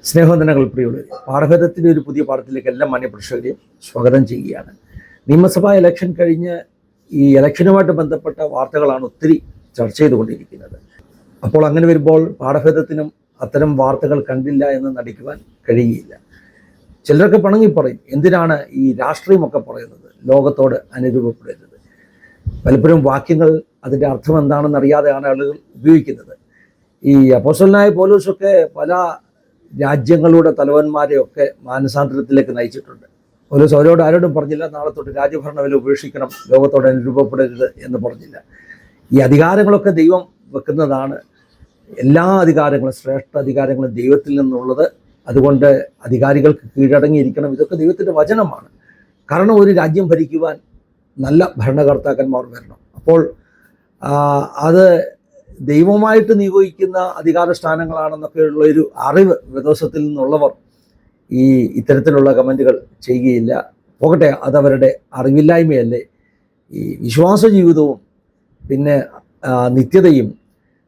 സ്നേഹവന്ദനങ്ങൾ പ്രിയമുള്ളവരെ, പാഠഭേദത്തിൻ്റെ ഒരു പുതിയ പാഠത്തിലേക്ക് എല്ലാ മാന്യപ്രേക്ഷകരെയും സ്വാഗതം ചെയ്യുകയാണ്. നിയമസഭാ ഇലക്ഷൻ കഴിഞ്ഞ് ഈ ഇലക്ഷനുമായിട്ട് ബന്ധപ്പെട്ട വാർത്തകളാണ് ഒത്തിരി ചർച്ച ചെയ്തുകൊണ്ടിരിക്കുന്നത്. അപ്പോൾ അങ്ങനെ വരുമ്പോൾ പാഠഭേദത്തിനും അത്തരം വാർത്തകൾ കണ്ടില്ല എന്ന് നടിക്കുവാൻ കഴിയുകയില്ല. ചിലരൊക്കെ പണങ്ങി പറയും, എന്തിനാണ് ഈ രാഷ്ട്രീയമൊക്കെ പറയുന്നത്, ലോകത്തോട് അനുരൂപപ്പെടരുത്. പലപ്പോഴും വാക്യങ്ങൾ അതിൻ്റെ അർത്ഥം എന്താണെന്ന് അറിയാതെയാണ് ആളുകൾ ഉപയോഗിക്കുന്നത്. ഈ അപ്പോസ്തലനായ പൗലോസൊക്കെ പല രാജ്യങ്ങളുടെ തലവന്മാരെയൊക്കെ മാനസാന്തരത്തിലേക്ക് നയിച്ചിട്ടുണ്ട്. പൗലോസ് അവരോട് ആരോടും പറഞ്ഞില്ല, നാളെ തൊട്ട് രാജ്യഭരണവില ഉപേക്ഷിക്കണം, ലോകത്തോട് അനുരൂപപ്പെടരുത് എന്ന് പറഞ്ഞില്ല. ഈ അധികാരങ്ങളൊക്കെ ദൈവം വെക്കുന്നതാണ്. എല്ലാ അധികാരങ്ങളും, ശ്രേഷ്ഠ അധികാരങ്ങളും ദൈവത്തിൽ നിന്നുള്ളത്. അതുകൊണ്ട് അധികാരികൾക്ക് കീഴടങ്ങിയിരിക്കണം. ഇതൊക്കെ ദൈവത്തിൻ്റെ വചനമാണ്. കാരണം ഒരു രാജ്യം ഭരിക്കുവാൻ നല്ല ഭരണകർത്താക്കന്മാർ വരണം. അപ്പോൾ അത് ദൈവമായിട്ട് നിയോഗിക്കുന്ന അധികാര സ്ഥാനങ്ങളാണെന്നൊക്കെ ഉള്ളൊരു അറിവ് വേദോസത്തിൽ നിന്നുള്ളവർ ഈ ഇത്തരത്തിലുള്ള കമൻറ്റുകൾ ചെയ്യുകയില്ല. പോകട്ടെ, അതവരുടെ അറിവില്ലായ്മയല്ലേ. ഈ വിശ്വാസ ജീവിതവും പിന്നെ നിത്യതയും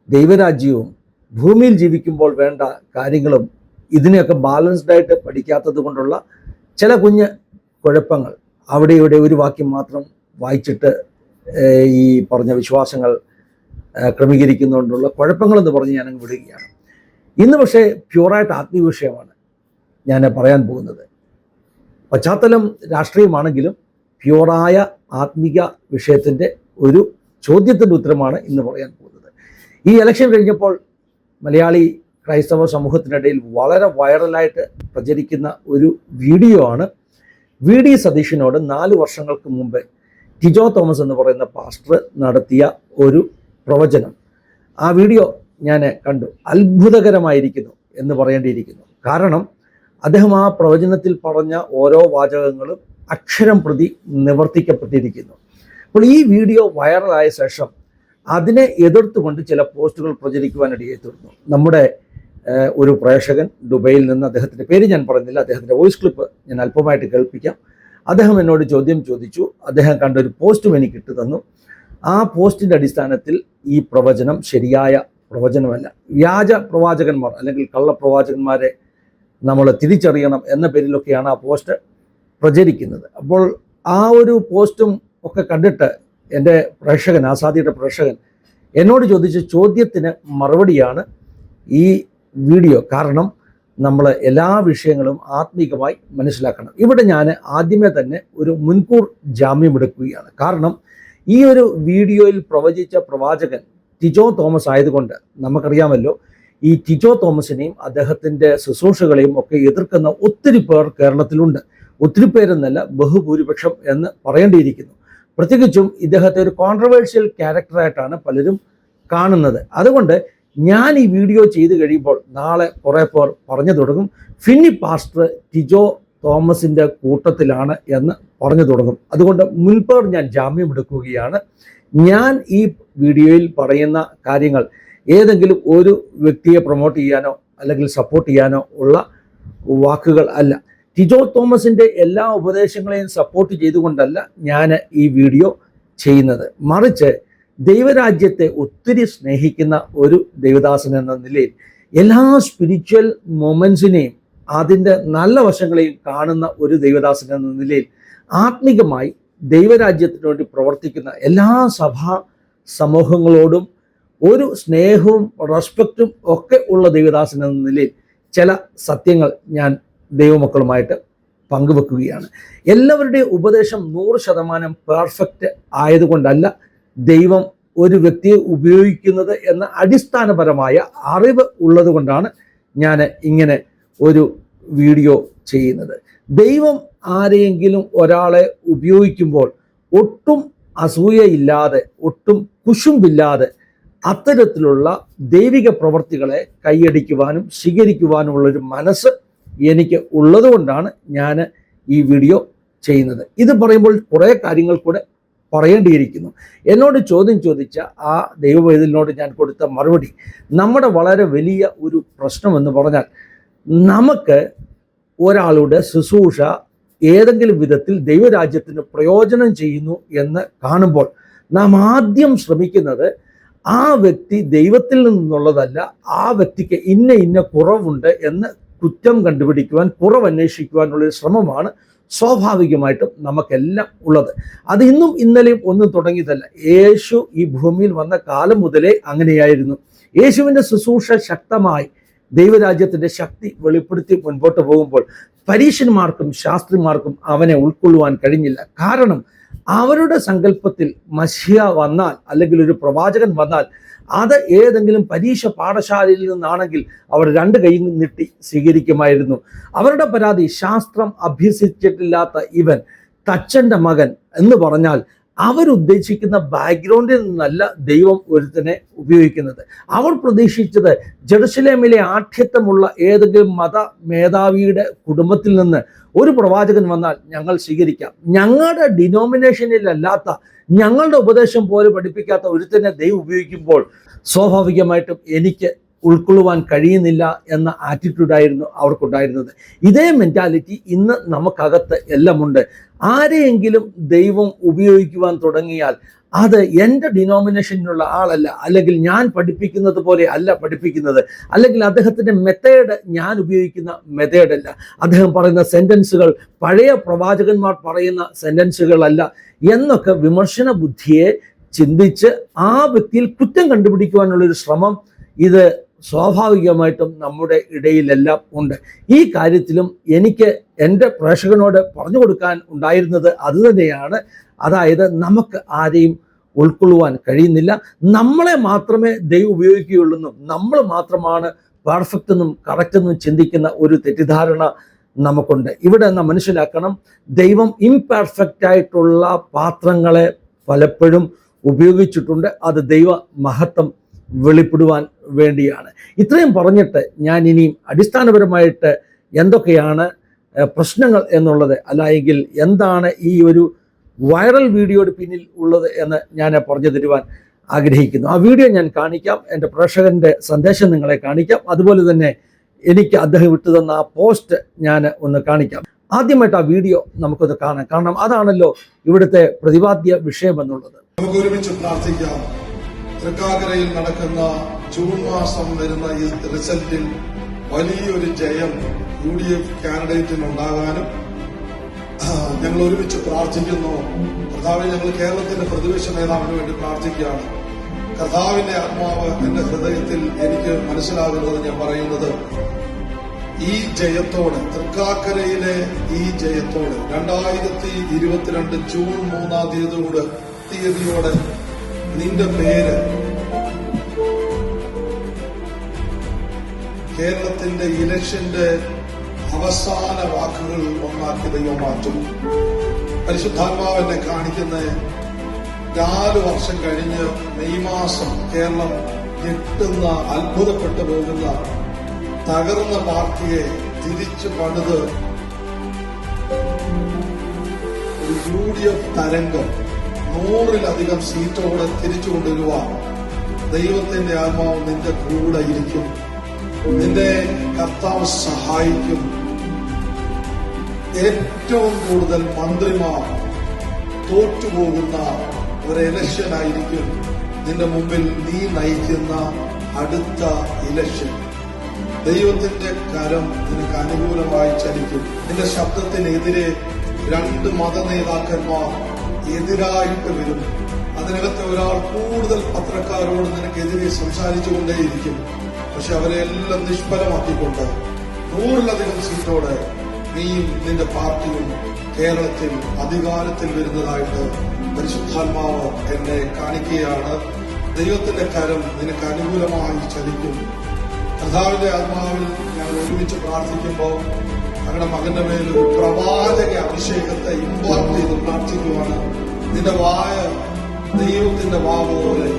ദൈവരാജ്യവും ഭൂമിയിൽ ജീവിക്കുമ്പോൾ വേണ്ട കാര്യങ്ങളും ഇതിനെയൊക്കെ ബാലൻസ്ഡായിട്ട് പഠിക്കാത്തത് കൊണ്ടുള്ള ചില കുഞ്ഞ് കുഴപ്പങ്ങൾ, അവിടെ ഇവിടെ ഒരു വാക്യം മാത്രം വായിച്ചിട്ട് ഈ പറഞ്ഞ വിശ്വാസങ്ങൾ ക്രമീകരിക്കുന്നതുകൊണ്ടുള്ള കുഴപ്പങ്ങളെന്ന് പറഞ്ഞ് ഞാനങ്ങ് വിടുകയാണ്. ഇന്ന് പക്ഷേ പ്യൂറായിട്ട് ആത്മീയ വിഷയമാണ് ഞാൻ പറയാൻ പോകുന്നത്. പശ്ചാത്തലം രാഷ്ട്രീയമാണെങ്കിലും പ്യൂറായ ആത്മീക വിഷയത്തിൻ്റെ ഒരു ചോദ്യത്തിൻ്റെ ഉത്തരമാണ് ഇന്ന് പറയാൻ പോകുന്നത്. ഈ ഇലക്ഷൻ കഴിഞ്ഞപ്പോൾ മലയാളി ക്രൈസ്തവ സമൂഹത്തിനിടയിൽ വളരെ വൈറലായിട്ട് പ്രചരിക്കുന്ന ഒരു വീഡിയോ ആണ്. വി.ഡി. സതീശനോട് 4 വർഷങ്ങൾക്ക് മുമ്പ് ടിജോ തോമസ് എന്ന് പറയുന്ന പാസ്റ്റർ നടത്തിയ ഒരു പ്രവചനം. ആ വീഡിയോ ഞാൻ കണ്ടു. അത്ഭുതകരമായിരിക്കുന്നു എന്ന് പറയേണ്ടിയിരിക്കുന്നു. കാരണം അദ്ദേഹം ആ പ്രവചനത്തിൽ പറഞ്ഞ ഓരോ വാചകങ്ങളും അക്ഷരം പ്രതി നിവർത്തിക്കപ്പെട്ടിരിക്കുന്നു. അപ്പോൾ ഈ വീഡിയോ വൈറലായ ശേഷം അതിനെ എതിർത്തുകൊണ്ട് ചില പോസ്റ്റുകൾ പ്രചരിക്കുവാനിടയായി തീർന്നു. നമ്മുടെ ഒരു പ്രേക്ഷകൻ ദുബൈയിൽ നിന്ന്, അദ്ദേഹത്തിൻ്റെ പേര് ഞാൻ പറയുന്നില്ല, അദ്ദേഹത്തിൻ്റെ വോയിസ് ക്ലിപ്പ് ഞാൻ അല്പമായിട്ട് കേൾപ്പിക്കാം. അദ്ദേഹം എന്നോട് ചോദ്യം ചോദിച്ചു. അദ്ദേഹം കണ്ടൊരു പോസ്റ്റും എനിക്ക് ഇട്ടു തന്നു. ആ പോസ്റ്റിൻ്റെ അടിസ്ഥാനത്തിൽ ഈ പ്രവചനം ശരിയായ പ്രവചനമല്ല, വ്യാജ പ്രവാചകന്മാർ അല്ലെങ്കിൽ കള്ളപ്രവാചകന്മാരെ നമ്മൾ തിരിച്ചറിയണം എന്ന പേരിലൊക്കെയാണ് ആ പോസ്റ്റ് പ്രചരിക്കുന്നത്. അപ്പോൾ ആ ഒരു പോസ്റ്റും ഒക്കെ കണ്ടിട്ട് എൻ്റെ പ്രേക്ഷകൻ, ആസാദിയുടെ പ്രേക്ഷകൻ എന്നോട് ചോദിച്ച ചോദ്യത്തിന് മറുപടിയാണ് ഈ വീഡിയോ. കാരണം നമ്മൾ എല്ലാ വിഷയങ്ങളും ആത്മീകമായി മനസ്സിലാക്കണം. ഇവിടെ ഞാൻ ആദ്യമേ തന്നെ ഒരു മുൻകൂർ ജാമ്യം എടുക്കുകയാണ്. കാരണം ഈ ഒരു വീഡിയോയിൽ പ്രവചിച്ച പ്രവാചകൻ ടിജോ തോമസ് ആയതുകൊണ്ട് നമുക്കറിയാമല്ലോ, ഈ ടിജോ തോമസിനെയും അദ്ദേഹത്തിൻ്റെ ശുശ്രൂഷകളെയും ഒക്കെ എതിർക്കുന്ന ഒത്തിരി പേർ കേരളത്തിലുണ്ട്. ഒത്തിരി പേരെന്നല്ല, ബഹുഭൂരിപക്ഷം എന്ന് പറയേണ്ടിയിരിക്കുന്നു. പ്രത്യേകിച്ചും ഇദ്ദേഹത്തെ ഒരു കോൺട്രവേഴ്ഷ്യൽ ക്യാരക്ടറായിട്ടാണ് പലരും കാണുന്നത്. അതുകൊണ്ട് ഞാൻ ഈ വീഡിയോ ചെയ്ത് കഴിയുമ്പോൾ നാളെ കുറേ പേർ പറഞ്ഞു തുടങ്ങും, ഫിന്നി പാസ്റ്റർ ടിജോ തോമസിൻ്റെ കൂട്ടത്തിലാണ് എന്ന് പറഞ്ഞു തുടങ്ങും. അതുകൊണ്ട് മുൻപേർ ഞാൻ ജാമ്യം എടുക്കുകയാണ്. ഞാൻ ഈ വീഡിയോയിൽ പറയുന്ന കാര്യങ്ങൾ ഏതെങ്കിലും ഒരു വ്യക്തിയെ പ്രൊമോട്ട് ചെയ്യാനോ അല്ലെങ്കിൽ സപ്പോർട്ട് ചെയ്യാനോ ഉള്ള വാക്കുകൾ അല്ല. ടിജോ തോമസിൻ്റെ എല്ലാ ഉപദേശങ്ങളെയും സപ്പോർട്ട് ചെയ്തുകൊണ്ടല്ല ഞാൻ ഈ വീഡിയോ ചെയ്യുന്നത്. മറിച്ച് ദൈവരാജ്യത്തെ ഒത്തിരി സ്നേഹിക്കുന്ന ഒരു ദൈവദാസൻ എന്ന നിലയിൽ എല്ലാ സ്പിരിച്വൽ മൊമെൻറ്റ്സിനെയും അതിൻ്റെ നല്ല വശങ്ങളെയും കാണുന്ന ഒരു ദൈവദാസൻ എന്ന നിലയിൽ ആത്മീകമായി ദൈവരാജ്യത്തിന് വേണ്ടി പ്രവർത്തിക്കുന്ന എല്ലാ സഭാ സമൂഹങ്ങളോടും ഒരു സ്നേഹവും റെസ്പെക്റ്റും ഒക്കെ ഉള്ള ദൈവദാസൻ എന്ന നിലയിൽ ചില സത്യങ്ങൾ ഞാൻ ദൈവമക്കളുമായിട്ട് പങ്കുവെക്കുകയാണ്. എല്ലാവരുടെയും ഉപദേശം 100% പെർഫെക്റ്റ് ആയതുകൊണ്ടല്ല ദൈവം ഒരു വ്യക്തിയെ ഉപയോഗിക്കുന്നത് എന്ന അടിസ്ഥാനപരമായ അറിവ് ഉള്ളത് കൊണ്ടാണ് ഞാൻ ഇങ്ങനെ ഒരു വീഡിയോ ചെയ്യുന്നത്. ദൈവം ആരെയെങ്കിലും ഒരാളെ ഉപയോഗിക്കുമ്പോൾ ഒട്ടും അസൂയയില്ലാതെ, ഒട്ടും കുശുമ്പില്ലാതെ അത്തരത്തിലുള്ള ദൈവിക പ്രവൃത്തികളെ കൈയടിക്കുവാനും സ്വീകരിക്കുവാനുമുള്ളൊരു മനസ്സ് എനിക്ക് ഉള്ളതുകൊണ്ടാണ് ഞാൻ ഈ വീഡിയോ ചെയ്യുന്നത്. ഇത് പറയുമ്പോൾ കുറേ കാര്യങ്ങൾ കൂടെ പറയേണ്ടിയിരിക്കുന്നു. എന്നോട് ചോദ്യം ചോദിച്ച ആ ദൈവവേദനോട് ഞാൻ കൊടുത്ത മറുപടി, നമ്മുടെ വളരെ വലിയ ഒരു പ്രശ്നമെന്ന് പറഞ്ഞാൽ, നമുക്ക് ഒരാളുടെ ശുശ്രൂഷ ഏതെങ്കിലും വിധത്തിൽ ദൈവരാജ്യത്തിന് പ്രയോജനം ചെയ്യുന്നു എന്ന് കാണുമ്പോൾ നാം ആദ്യം ശ്രമിക്കുന്നത് ആ വ്യക്തി ദൈവത്തിൽ നിന്നുള്ളതല്ല, ആ വ്യക്തിക്ക് ഇന്ന കുറവുണ്ട് എന്ന് കുറ്റം കണ്ടുപിടിക്കുവാൻ, കുറവന്വേഷിക്കുവാനുള്ളൊരു ശ്രമമാണ് സ്വാഭാവികമായിട്ടും നമുക്കെല്ലാം ഉള്ളത്. അത് ഇന്നും ഇന്നലെയും ഒന്നും തുടങ്ങിയതല്ല. യേശു ഈ ഭൂമിയിൽ വന്ന കാലം മുതലേ അങ്ങനെയായിരുന്നു. യേശുവിൻ്റെ ശുശ്രൂഷ ശക്തമായി ദൈവരാജ്യത്തിൻ്റെ ശക്തി വെളിപ്പെടുത്തി മുൻപോട്ട് പോകുമ്പോൾ പരീശന്മാർക്കും ശാസ്ത്രിമാർക്കും അവനെ ഉൾക്കൊള്ളുവാൻ കഴിഞ്ഞില്ല. കാരണം അവരുടെ സങ്കല്പത്തിൽ മശിഹ വന്നാൽ, അല്ലെങ്കിൽ ഒരു പ്രവാചകൻ വന്നാൽ, അത് ഏതെങ്കിലും പരീക്ഷ പാഠശാലയിൽ നിന്നാണെങ്കിൽ അവർ രണ്ട് കൈ നീട്ടി സ്വീകരിക്കുമായിരുന്നു. അവരുടെ പരാതി, ശാസ്ത്രം അഭ്യസിച്ചിട്ടില്ലാത്ത ഇവൻ തച്ചൻ്റെ മകൻ എന്ന് പറഞ്ഞാൽ അവരുദ്ദേശിക്കുന്ന ബാക്ക്ഗ്രൗണ്ടിൽ നിന്നല്ല ദൈവം ഒരുത്തനെ ഉപയോഗിക്കുന്നത്. അവർ പ്രതീക്ഷിച്ചത് ജെറുസലേമിലെ ആഠ്യത്വമുള്ള ഏതെങ്കിലും മത മേധാവിയുടെ കുടുംബത്തിൽ നിന്ന് ഒരു പ്രവാചകൻ വന്നാൽ ഞങ്ങൾ സ്വീകരിക്കാം. ഞങ്ങളുടെ ഡിനോമിനേഷനിലല്ലാത്ത, ഞങ്ങളുടെ ഉപദേശം പോലെ പഠിപ്പിക്കാത്ത ഒരുത്തനെ ദൈവം ഉപയോഗിക്കുമ്പോൾ സ്വാഭാവികമായിട്ടും എനിക്ക് ഉൾക്കൊള്ളുവാൻ കഴിയുന്നില്ല എന്ന ആറ്റിറ്റ്യൂഡായിരുന്നു അവർക്കുണ്ടായിരുന്നത്. ഇതേ മെൻറ്റാലിറ്റി ഇന്ന് നമുക്കകത്ത് എല്ലാമുണ്ട്. ആരെയെങ്കിലും ദൈവം ഉപയോഗിക്കുവാൻ തുടങ്ങിയാൽ അത് എൻ്റെ ഡിനോമിനേഷനിലുള്ള ആളല്ല, അല്ലെങ്കിൽ ഞാൻ പഠിപ്പിക്കുന്നത് പോലെ അല്ല പഠിപ്പിക്കുന്നത്, അല്ലെങ്കിൽ അദ്ദേഹത്തിൻ്റെ മെത്തേഡ് ഞാൻ ഉപയോഗിക്കുന്ന മെത്തേഡല്ല, അദ്ദേഹം പറയുന്ന സെൻറ്റൻസുകൾ പഴയ പ്രവാചകന്മാർ പറയുന്ന സെൻറ്റൻസുകളല്ല എന്നൊക്കെ വിമർശന ബുദ്ധിയെ ചിന്തിച്ച് ആ വ്യക്തിയിൽ കുറ്റം കണ്ടുപിടിക്കുവാനുള്ളൊരു ശ്രമം ഇത് സ്വാഭാവികമായിട്ടും നമ്മുടെ ഇടയിലെല്ലാം ഉണ്ട്. ഈ കാര്യത്തിലും എനിക്ക് എൻ്റെ പ്രേക്ഷകനോട് പറഞ്ഞു കൊടുക്കാൻ ഉണ്ടായിരുന്നത് അതുതന്നെയാണ്. അതായത് നമുക്ക് ആരെയും ഉൾക്കൊള്ളുവാൻ കഴിയുന്നില്ല. നമ്മളെ മാത്രമേ ദൈവം ഉപയോഗിക്കുകയുള്ളൂ, നമ്മൾ മാത്രമാണ് പെർഫെക്റ്റ് എന്നും കറക്റ്റ് എന്നും ചിന്തിക്കുന്ന ഒരു തെറ്റിദ്ധാരണ നമുക്കുണ്ട്. ഇവിടെ നാം മനസ്സിലാക്കണം, ദൈവം ഇംപെർഫെക്റ്റ് ആയിട്ടുള്ള പാത്രങ്ങളെ പലപ്പോഴും ഉപയോഗിച്ചിട്ടുണ്ട്. അത് ദൈവ മഹത്വം വെളിപ്പെടുവാൻ വേണ്ടിയാണ്. ഇത്രയും പറഞ്ഞിട്ട് ഞാൻ ഇനിയും അടിസ്ഥാനപരമായിട്ട് എന്തൊക്കെയാണ് പ്രശ്നങ്ങൾ എന്നുള്ളത്, അല്ലെങ്കിൽ എന്താണ് ഈ ഒരു വൈറൽ വീഡിയോയുടെ പിന്നിൽ ഉള്ളത് എന്ന് ഞാൻ പറഞ്ഞു തരുവാൻ ആഗ്രഹിക്കുന്നു. ആ വീഡിയോ ഞാൻ കാണിക്കാം, എൻ്റെ പ്രേക്ഷകൻ്റെ സന്ദേശം നിങ്ങളെ കാണിക്കാം. അതുപോലെ തന്നെ എനിക്ക് അദ്ദേഹം വിട്ടു തന്ന ആ പോസ്റ്റ് ഞാൻ ഒന്ന് കാണിക്കാം. ആദ്യമായിട്ട് ആ വീഡിയോ നമുക്കൊന്ന് കാണാം. കാരണം അതാണല്ലോ ഇവിടുത്തെ പ്രതിപാദ്യ വിഷയം എന്നുള്ളത്. നമുക്ക് ഒരുമിച്ച് പ്രാർത്ഥിക്കാം. തൃക്കാക്കരയിൽ നടക്കുന്ന ജൂൺ മാസം വരുന്ന ഈ റിസൾട്ടിൽ വലിയൊരു ജയം UDF കാൻഡിഡേറ്റിന് ഉണ്ടാകാനും ഞങ്ങൾ ഒരുമിച്ച് പ്രാർത്ഥിക്കുന്നു. കർത്താവെ, ഞങ്ങൾ കേരളത്തിന്റെ പ്രതിപക്ഷ നേതാവിന് വേണ്ടി പ്രാർത്ഥിക്കുകയാണ്. കർത്താവിന്റെ ആത്മാവ് എന്റെ ഹൃദയത്തിൽ എനിക്ക് മനസ്സിലാകുന്നത് ഞാൻ പറയുന്നത്, ഈ ജയത്തോടെ, തൃക്കാക്കരയിലെ ഈ ജയത്തോടെ 2022 ജൂൺ 3 തീയതിയോടെ നിന്റെ പേര് കേരളത്തിന്റെ ഇലക്ഷന്റെ അവസാന വാക്കുകൾ ഒന്നാക്കി ദൈവം മാറ്റും. പരിശുദ്ധാത്മാവ് എന്നെ കാണിക്കുന്ന 4 വർഷം കഴിഞ്ഞ് മെയ് മാസം കേരളം ഞെട്ടുന്ന, അത്ഭുതപ്പെട്ടു പോകുന്ന, തകർന്ന പാർട്ടിയെ തിരിച്ചു പണിത് ഒരു UDF തരംഗം 100-ലധികം സീറ്റോടെ തിരിച്ചു കൊണ്ടുവരുവാൻ ദൈവത്തിന്റെ ആത്മാവ് നിന്റെ കൂടെ ഇരിക്കും. നിന്റെ കർത്താവ് സഹായിക്കും. ഏറ്റവും കൂടുതൽ മന്ത്രിമാർ തോറ്റുപോകുന്ന ഒരു ഇലക്ഷനായിരിക്കും നിന്റെ മുമ്പിൽ നീ നയിക്കുന്ന അടുത്ത ഇലക്ഷൻ. ദൈവത്തിന്റെ കരം നിനക്ക് അനുകൂലമായി ചലിക്കും. നിന്റെ ശബ്ദത്തിനെതിരെ 2 മതനേതാക്കന്മാർ എതിരായിട്ട് വരും. അതിനകത്ത് ഒരാൾ കൂടുതൽ പത്രക്കാരോട് നിനക്കെതിരെ സംസാരിച്ചുകൊണ്ടേയിരിക്കും. പക്ഷെ അവരെ എല്ലാം നിഷ്ഫലമാക്കിക്കൊണ്ട് 100-ലധികം സീറ്റോടെ നീയും നിന്റെ പാർട്ടിയും കേരളത്തിൽ അധികാരത്തിൽ വരുന്നതായിട്ട് പരിശുദ്ധാത്മാവ് എന്നെ കാണിക്കുകയാണ്. ദൈവത്തിന്റെ കരം നിനക്ക് അനുകൂലമായി ചലിക്കും. കർത്താവിന്റെ ആത്മാവിൽ ഞങ്ങൾ ഒരുമിച്ച് പ്രാർത്ഥിക്കുമ്പോൾ ഞങ്ങളുടെ മകന്റെ മേൽ ഒരു പ്രവാചക അഭിഷേകത്തെ ഇമ്പാർട്ട് ചെയ്ത് പ്രാർത്ഥിക്കുവാണ്. നിന്റെ വായ ദൈവത്തിന്റെ വാ പോലെ,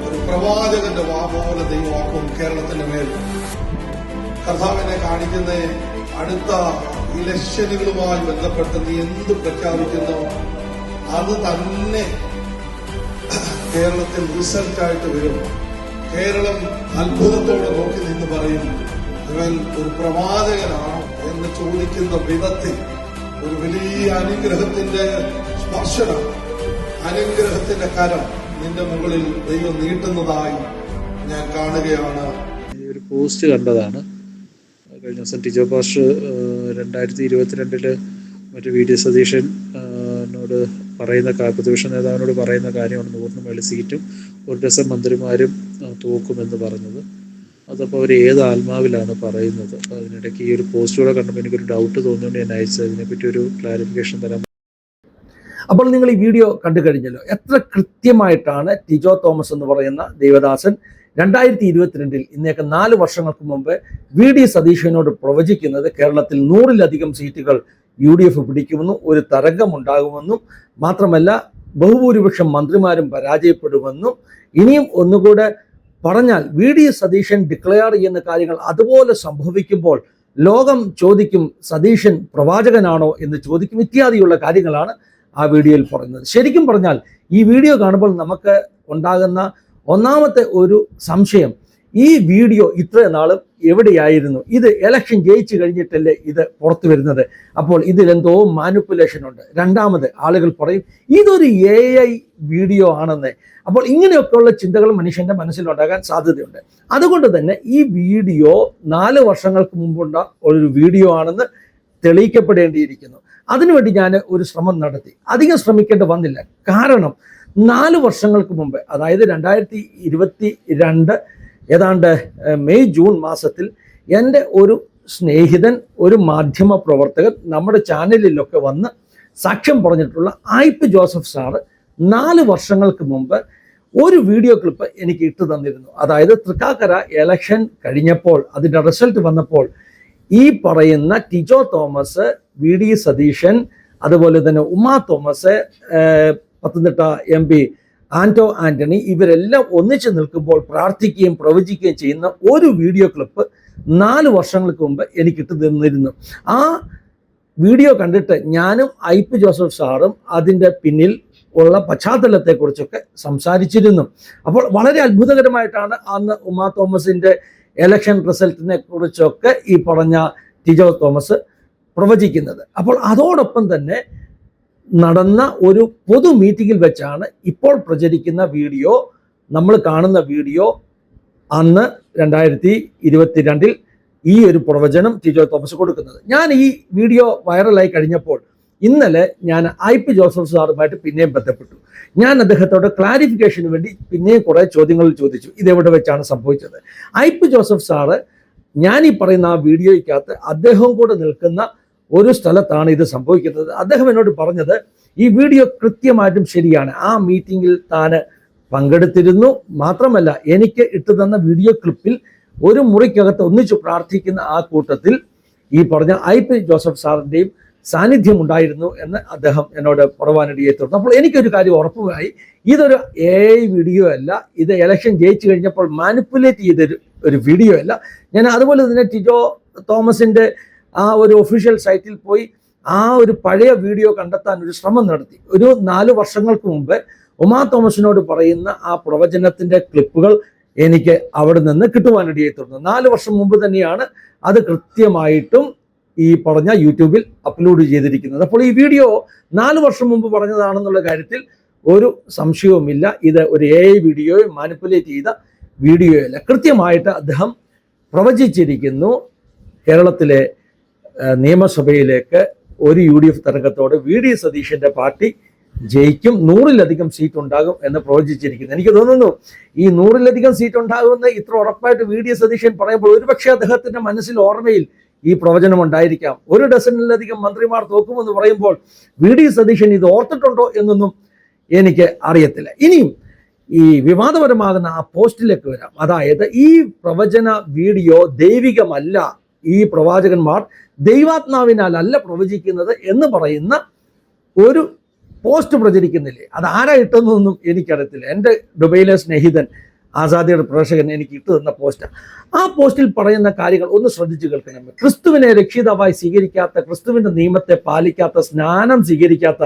ഒരു പ്രവാചകന്റെ വാ പോലെ ദൈവമാക്കും കേരളത്തിന്റെ മേൽ. കർത്താവിനെ കാണിക്കുന്ന അടുത്ത ഇലക്ഷനുകളുമായി ബന്ധപ്പെട്ട് നീ എന്ത് പ്രഖ്യാപിക്കുന്നോ അത് തന്നെ കേരളത്തിൽ റിസൾട്ടായിട്ട് വരും. കേരളം അത്ഭുതത്തോടെ നോക്കി നിന്ന് പറയും, ഇവൻ ഒരു പ്രവാചകനാണോ എന്ന് ചോദിക്കുന്ന വിധത്തിൽ ഒരു വലിയ അനുഗ്രഹത്തിന്റെ സ്പർശനം, അനുഗ്രഹത്തിന്റെ കരം നിന്റെ മുകളിൽ ദൈവം നീട്ടുന്നതായി ഞാൻ കാണുകയാണ്. ഒരു പോസ്റ്റ് കണ്ടതാണ്. കഴിഞ്ഞ ദിവസം ടിജോ പാസ്റ്റർ 2022 മറ്റു വി ഡി സതീശനോട് പറയുന്ന പ്രതിപക്ഷ നേതാവിനോട് പറയുന്ന കാര്യമാണ് 100 മേളിൽ സീറ്റും 1 ഡസൻ മന്ത്രിമാരും തൂക്കുമെന്ന് പറഞ്ഞത്. അതപ്പോൾ അവർ ഏത് ആത്മാവിലാണ് പറയുന്നത്? അതിനിടയ്ക്ക് ഈ ഒരു പോസ്റ്റുകളെ കണ്ടപ്പോൾ എനിക്കൊരു ഡൗട്ട് തോന്നിയുകൊണ്ട് ഞാൻ അയച്ചത്. ഇതിനെപ്പറ്റി ഒരു ക്ലാരിഫിക്കേഷൻ തരാം. അപ്പോൾ നിങ്ങൾ ഈ വീഡിയോ കണ്ടു കഴിഞ്ഞല്ലോ. എത്ര കൃത്യമായിട്ടാണ് ടിജോ തോമസ് എന്ന് പറയുന്ന ദേവദാസൻ 2022 ഇന്നേക്ക് 4 വർഷങ്ങൾക്ക് മുമ്പ് വി ഡി സതീശനോട് പ്രവചിക്കുന്നത് കേരളത്തിൽ 100-ലധികം സീറ്റുകൾ UDF പിടിക്കുമെന്നും ഒരു തരംഗമുണ്ടാകുമെന്നും മാത്രമല്ല ബഹുഭൂരിപക്ഷം മന്ത്രിമാരും പരാജയപ്പെടുമെന്നും ഇനിയും ഒന്നുകൂടെ പറഞ്ഞാൽ വി ഡി സതീശൻ ഡിക്ലെയർ ചെയ്യുന്ന കാര്യങ്ങൾ അതുപോലെ സംഭവിക്കുമ്പോൾ ലോകം ചോദിക്കും സതീശൻ പ്രവാചകനാണോ എന്ന് ചോദിക്കും. ഇത്യാദിയുള്ള കാര്യങ്ങളാണ് ആ വീഡിയോയിൽ പറയുന്നത്. ശരിക്കും പറഞ്ഞാൽ ഈ വീഡിയോ കാണുമ്പോൾ നമുക്ക് ഉണ്ടാകുന്ന ഒന്നാമത്തെ ഒരു സംശയം, ഈ വീഡിയോ ഇത്രയും നാളും എവിടെയായിരുന്നു? ഇത് ഇലക്ഷൻ ജയിച്ചു കഴിഞ്ഞിട്ടല്ലേ ഇത് പുറത്തു വരുന്നത്? അപ്പോൾ ഇതിലെന്തോ മാനിപ്പുലേഷൻ ഉണ്ട്. രണ്ടാമത് ആളുകൾ പറയും ഇതൊരു AI വീഡിയോ ആണെന്ന്. അപ്പോൾ ഇങ്ങനെയൊക്കെയുള്ള ചിന്തകൾ മനുഷ്യന്റെ മനസ്സിലുണ്ടാകാൻ സാധ്യതയുണ്ട്. അതുകൊണ്ട് തന്നെ ഈ വീഡിയോ 4 വർഷങ്ങൾക്ക് മുമ്പുള്ള ഒരു വീഡിയോ ആണെന്ന് തെളിയിക്കപ്പെടേണ്ടിയിരിക്കുന്നു. അതിനുവേണ്ടി ഞാൻ ഒരു ശ്രമം നടത്തി. അധികം ശ്രമിക്കേണ്ടി വന്നില്ല. കാരണം 4 വർഷങ്ങൾക്ക് മുമ്പ്, അതായത് 2022 ഏതാണ്ട് മെയ് ജൂൺ മാസത്തിൽ എൻ്റെ ഒരു സ്നേഹിതൻ, ഒരു മാധ്യമ പ്രവർത്തകൻ നമ്മുടെ ചാനലിലൊക്കെ വന്ന് സാക്ഷ്യം പറഞ്ഞിട്ടുള്ള ഐപ്പ് ജോസഫ് സാറ് 4 വർഷങ്ങൾക്ക് മുമ്പ് ഒരു വീഡിയോ ക്ലിപ്പ് എനിക്ക് ഇട്ടു തന്നിരുന്നു. അതായത് തൃക്കാക്കര ഇലക്ഷൻ കഴിഞ്ഞപ്പോൾ അതിൻ്റെ റിസൾട്ട് വന്നപ്പോൾ ഈ പറയുന്ന ടിജോ തോമസ്, വി ഡി സതീശൻ, അതുപോലെ തന്നെ ഉമാ തോമസ്, പത്തനംതിട്ട MP ആന്റോ ആന്റണി, ഇവരെല്ലാം ഒന്നിച്ചു നിൽക്കുമ്പോൾ പ്രാർത്ഥിക്കുകയും പ്രവചിക്കുകയും ചെയ്യുന്ന ഒരു വീഡിയോ ക്ലിപ്പ് 4 വർഷങ്ങൾക്ക് മുമ്പ് എനിക്ക് ഇട്ടു തന്നിരുന്നു. ആ വീഡിയോ കണ്ടിട്ട് ഞാനും ഐപ്പ് ജോസഫ് സാറും അതിൻ്റെ പിന്നിൽ ഉള്ള പശ്ചാത്തലത്തെക്കുറിച്ചൊക്കെ സംസാരിച്ചിരുന്നു. അപ്പോൾ വളരെ അത്ഭുതകരമായിട്ടാണ് അന്ന് ഉമാ തോമസിൻ്റെ ഇലക്ഷൻ റിസൾട്ടിനെ കുറിച്ചൊക്കെ ഈ പറഞ്ഞ ടിജോ തോമസ് പ്രവചിക്കുന്നത്. അപ്പോൾ അതോടൊപ്പം തന്നെ നടന്ന ഒരു പൊതു മീറ്റിങ്ങിൽ വെച്ചാണ് ഇപ്പോൾ പ്രചരിക്കുന്ന വീഡിയോ, നമ്മൾ കാണുന്ന വീഡിയോ, അന്ന് 2022 ഈ ഒരു പ്രവചനം ടിജോ തോമസ് കൊടുക്കുന്നത്. ഞാൻ ഈ വീഡിയോ വൈറലായി കഴിഞ്ഞപ്പോൾ ഇന്നലെ ഞാൻ ഐപ്പ് ജോസഫ് സാറുമായിട്ട് പിന്നെയും ബന്ധപ്പെട്ടു. ഞാൻ അദ്ദേഹത്തോട് ക്ലാരിഫിക്കേഷന് വേണ്ടി പിന്നെയും കുറേ ചോദ്യങ്ങൾ ചോദിച്ചു. ഇതെവിടെ വെച്ചാണ് സംഭവിച്ചത്? ഐപ്പ് ജോസഫ് സാറ് ഞാൻ ഈ പറയുന്ന ആ വീഡിയോയ്ക്കകത്ത് അദ്ദേഹം കൂടെ നിൽക്കുന്ന ഒരു സ്ഥലത്താണ് ഇത് സംഭവിക്കുന്നത്. അദ്ദേഹം എന്നോട് പറഞ്ഞത് ഈ വീഡിയോ കൃത്യമായിട്ടും ശരിയാണ്. ആ മീറ്റിങ്ങിൽ താന് പങ്കെടുത്തിരുന്നു. മാത്രമല്ല എനിക്ക് ഇട്ടു തന്ന വീഡിയോ ക്ലിപ്പിൽ ഒരു മുറിക്കകത്ത് ഒന്നിച്ചു പ്രാർത്ഥിക്കുന്ന ആ കൂട്ടത്തിൽ ഈ പറഞ്ഞ ഐപ്പ് ജോസഫ് സാറിൻ്റെയും സാന്നിധ്യം ഉണ്ടായിരുന്നു എന്ന് അദ്ദേഹം എന്നോട് പറവാനിടയെ തുടർന്നു. അപ്പോൾ എനിക്കൊരു കാര്യം ഉറപ്പുമായി, ഇതൊരു AI വീഡിയോ അല്ല, ഇത് ഇലക്ഷൻ ജയിച്ചു കഴിഞ്ഞപ്പോൾ മാനിപ്പുലേറ്റ് ചെയ്തൊരു വീഡിയോ അല്ല. ഞാൻ അതുപോലെ തന്നെ ടിജോ തോമസിൻ്റെ ആ ഒരു ഒഫീഷ്യൽ സൈറ്റിൽ പോയി ആ ഒരു പഴയ വീഡിയോ കണ്ടെത്താൻ ഒരു ശ്രമം നടത്തി. ഒരു 4 വർഷങ്ങൾക്ക് മുമ്പ് ഉമാ തോമസിനോട് പറയുന്ന ആ പ്രവചനത്തിൻ്റെ ക്ലിപ്പുകൾ എനിക്ക് അവിടെ നിന്ന് കിട്ടുവാനിടയെ തുടർന്നു. 4 വർഷം മുമ്പ് തന്നെയാണ് അത് കൃത്യമായിട്ടും ഈ പറഞ്ഞ യൂട്യൂബിൽ അപ്ലോഡ് ചെയ്തിരിക്കുന്നത്. അപ്പോൾ ഈ വീഡിയോ 4 വർഷം മുമ്പ് പറഞ്ഞതാണെന്നുള്ള കാര്യത്തിൽ ഒരു സംശയവുമില്ല. ഇത് ഒരു AI വീഡിയോയോ മാനിപ്പുലേറ്റ് ചെയ്ത വീഡിയോയോ അല്ല. കൃത്യമായിട്ട് അദ്ദേഹം പ്രവചിച്ചിരിക്കുന്നു. കേരളത്തിലെ നിയമസഭയിലേക്ക് ഒരു UDF തരംഗത്തോടെ വി ഡി സതീശൻ്റെ പാർട്ടി ജയിക്കും, 100-ലധികം സീറ്റ് ഉണ്ടാകും എന്ന് പ്രവചിച്ചിരിക്കുന്നു. എനിക്ക് തോന്നുന്നു ഈ 100-ലധികം സീറ്റ് ഉണ്ടാകുമെന്ന് ഇത്ര ഉറപ്പായിട്ട് വി ഡി സതീശൻ പറയുമ്പോൾ ഒരുപക്ഷെ അദ്ദേഹത്തിൻ്റെ മനസ്സിൽ ഓർമ്മയിൽ ഈ പ്രവചനം ഉണ്ടായിരിക്കാം. 1 ഡസനിലധികം മന്ത്രിമാർ തോക്കുമെന്ന് പറയുമ്പോൾ വി ഡി സതീശൻ ഇത് ഓർത്തിട്ടുണ്ടോ എന്നൊന്നും എനിക്ക് അറിയത്തില്ല. ഇനിയും ഈ വിവാദപരമാകുന്ന ആ പോസ്റ്റിലേക്ക് വരാം. അതായത് ഈ പ്രവചന വീഡിയോ ദൈവികമല്ല, ഈ പ്രവാചകന്മാർ ദൈവാത്മാവിനാലല്ല പ്രവചിക്കുന്നത് എന്ന് പറയുന്ന ഒരു പോസ്റ്റ് പ്രചരിക്കുന്നില്ലേ? അത് ആരാ ഇട്ടെന്നൊന്നും എനിക്കറിയത്തില്ല. എൻ്റെ ദുബൈയിലെ സ്നേഹിതൻ ആസാദിയുടെ പ്രേക്ഷകൻ എനിക്ക് ഇട്ടു തന്ന പോസ്റ്റാണ്. ആ പോസ്റ്റിൽ പറയുന്ന കാര്യങ്ങൾ ഒന്ന് ശ്രദ്ധിച്ചു കേൾക്കണം. ക്രിസ്തുവിനെ രക്ഷിതാവായി സ്വീകരിക്കാത്ത, ക്രിസ്തുവിൻ്റെ നിയമത്തെ പാലിക്കാത്ത, സ്നാനം സ്വീകരിക്കാത്ത,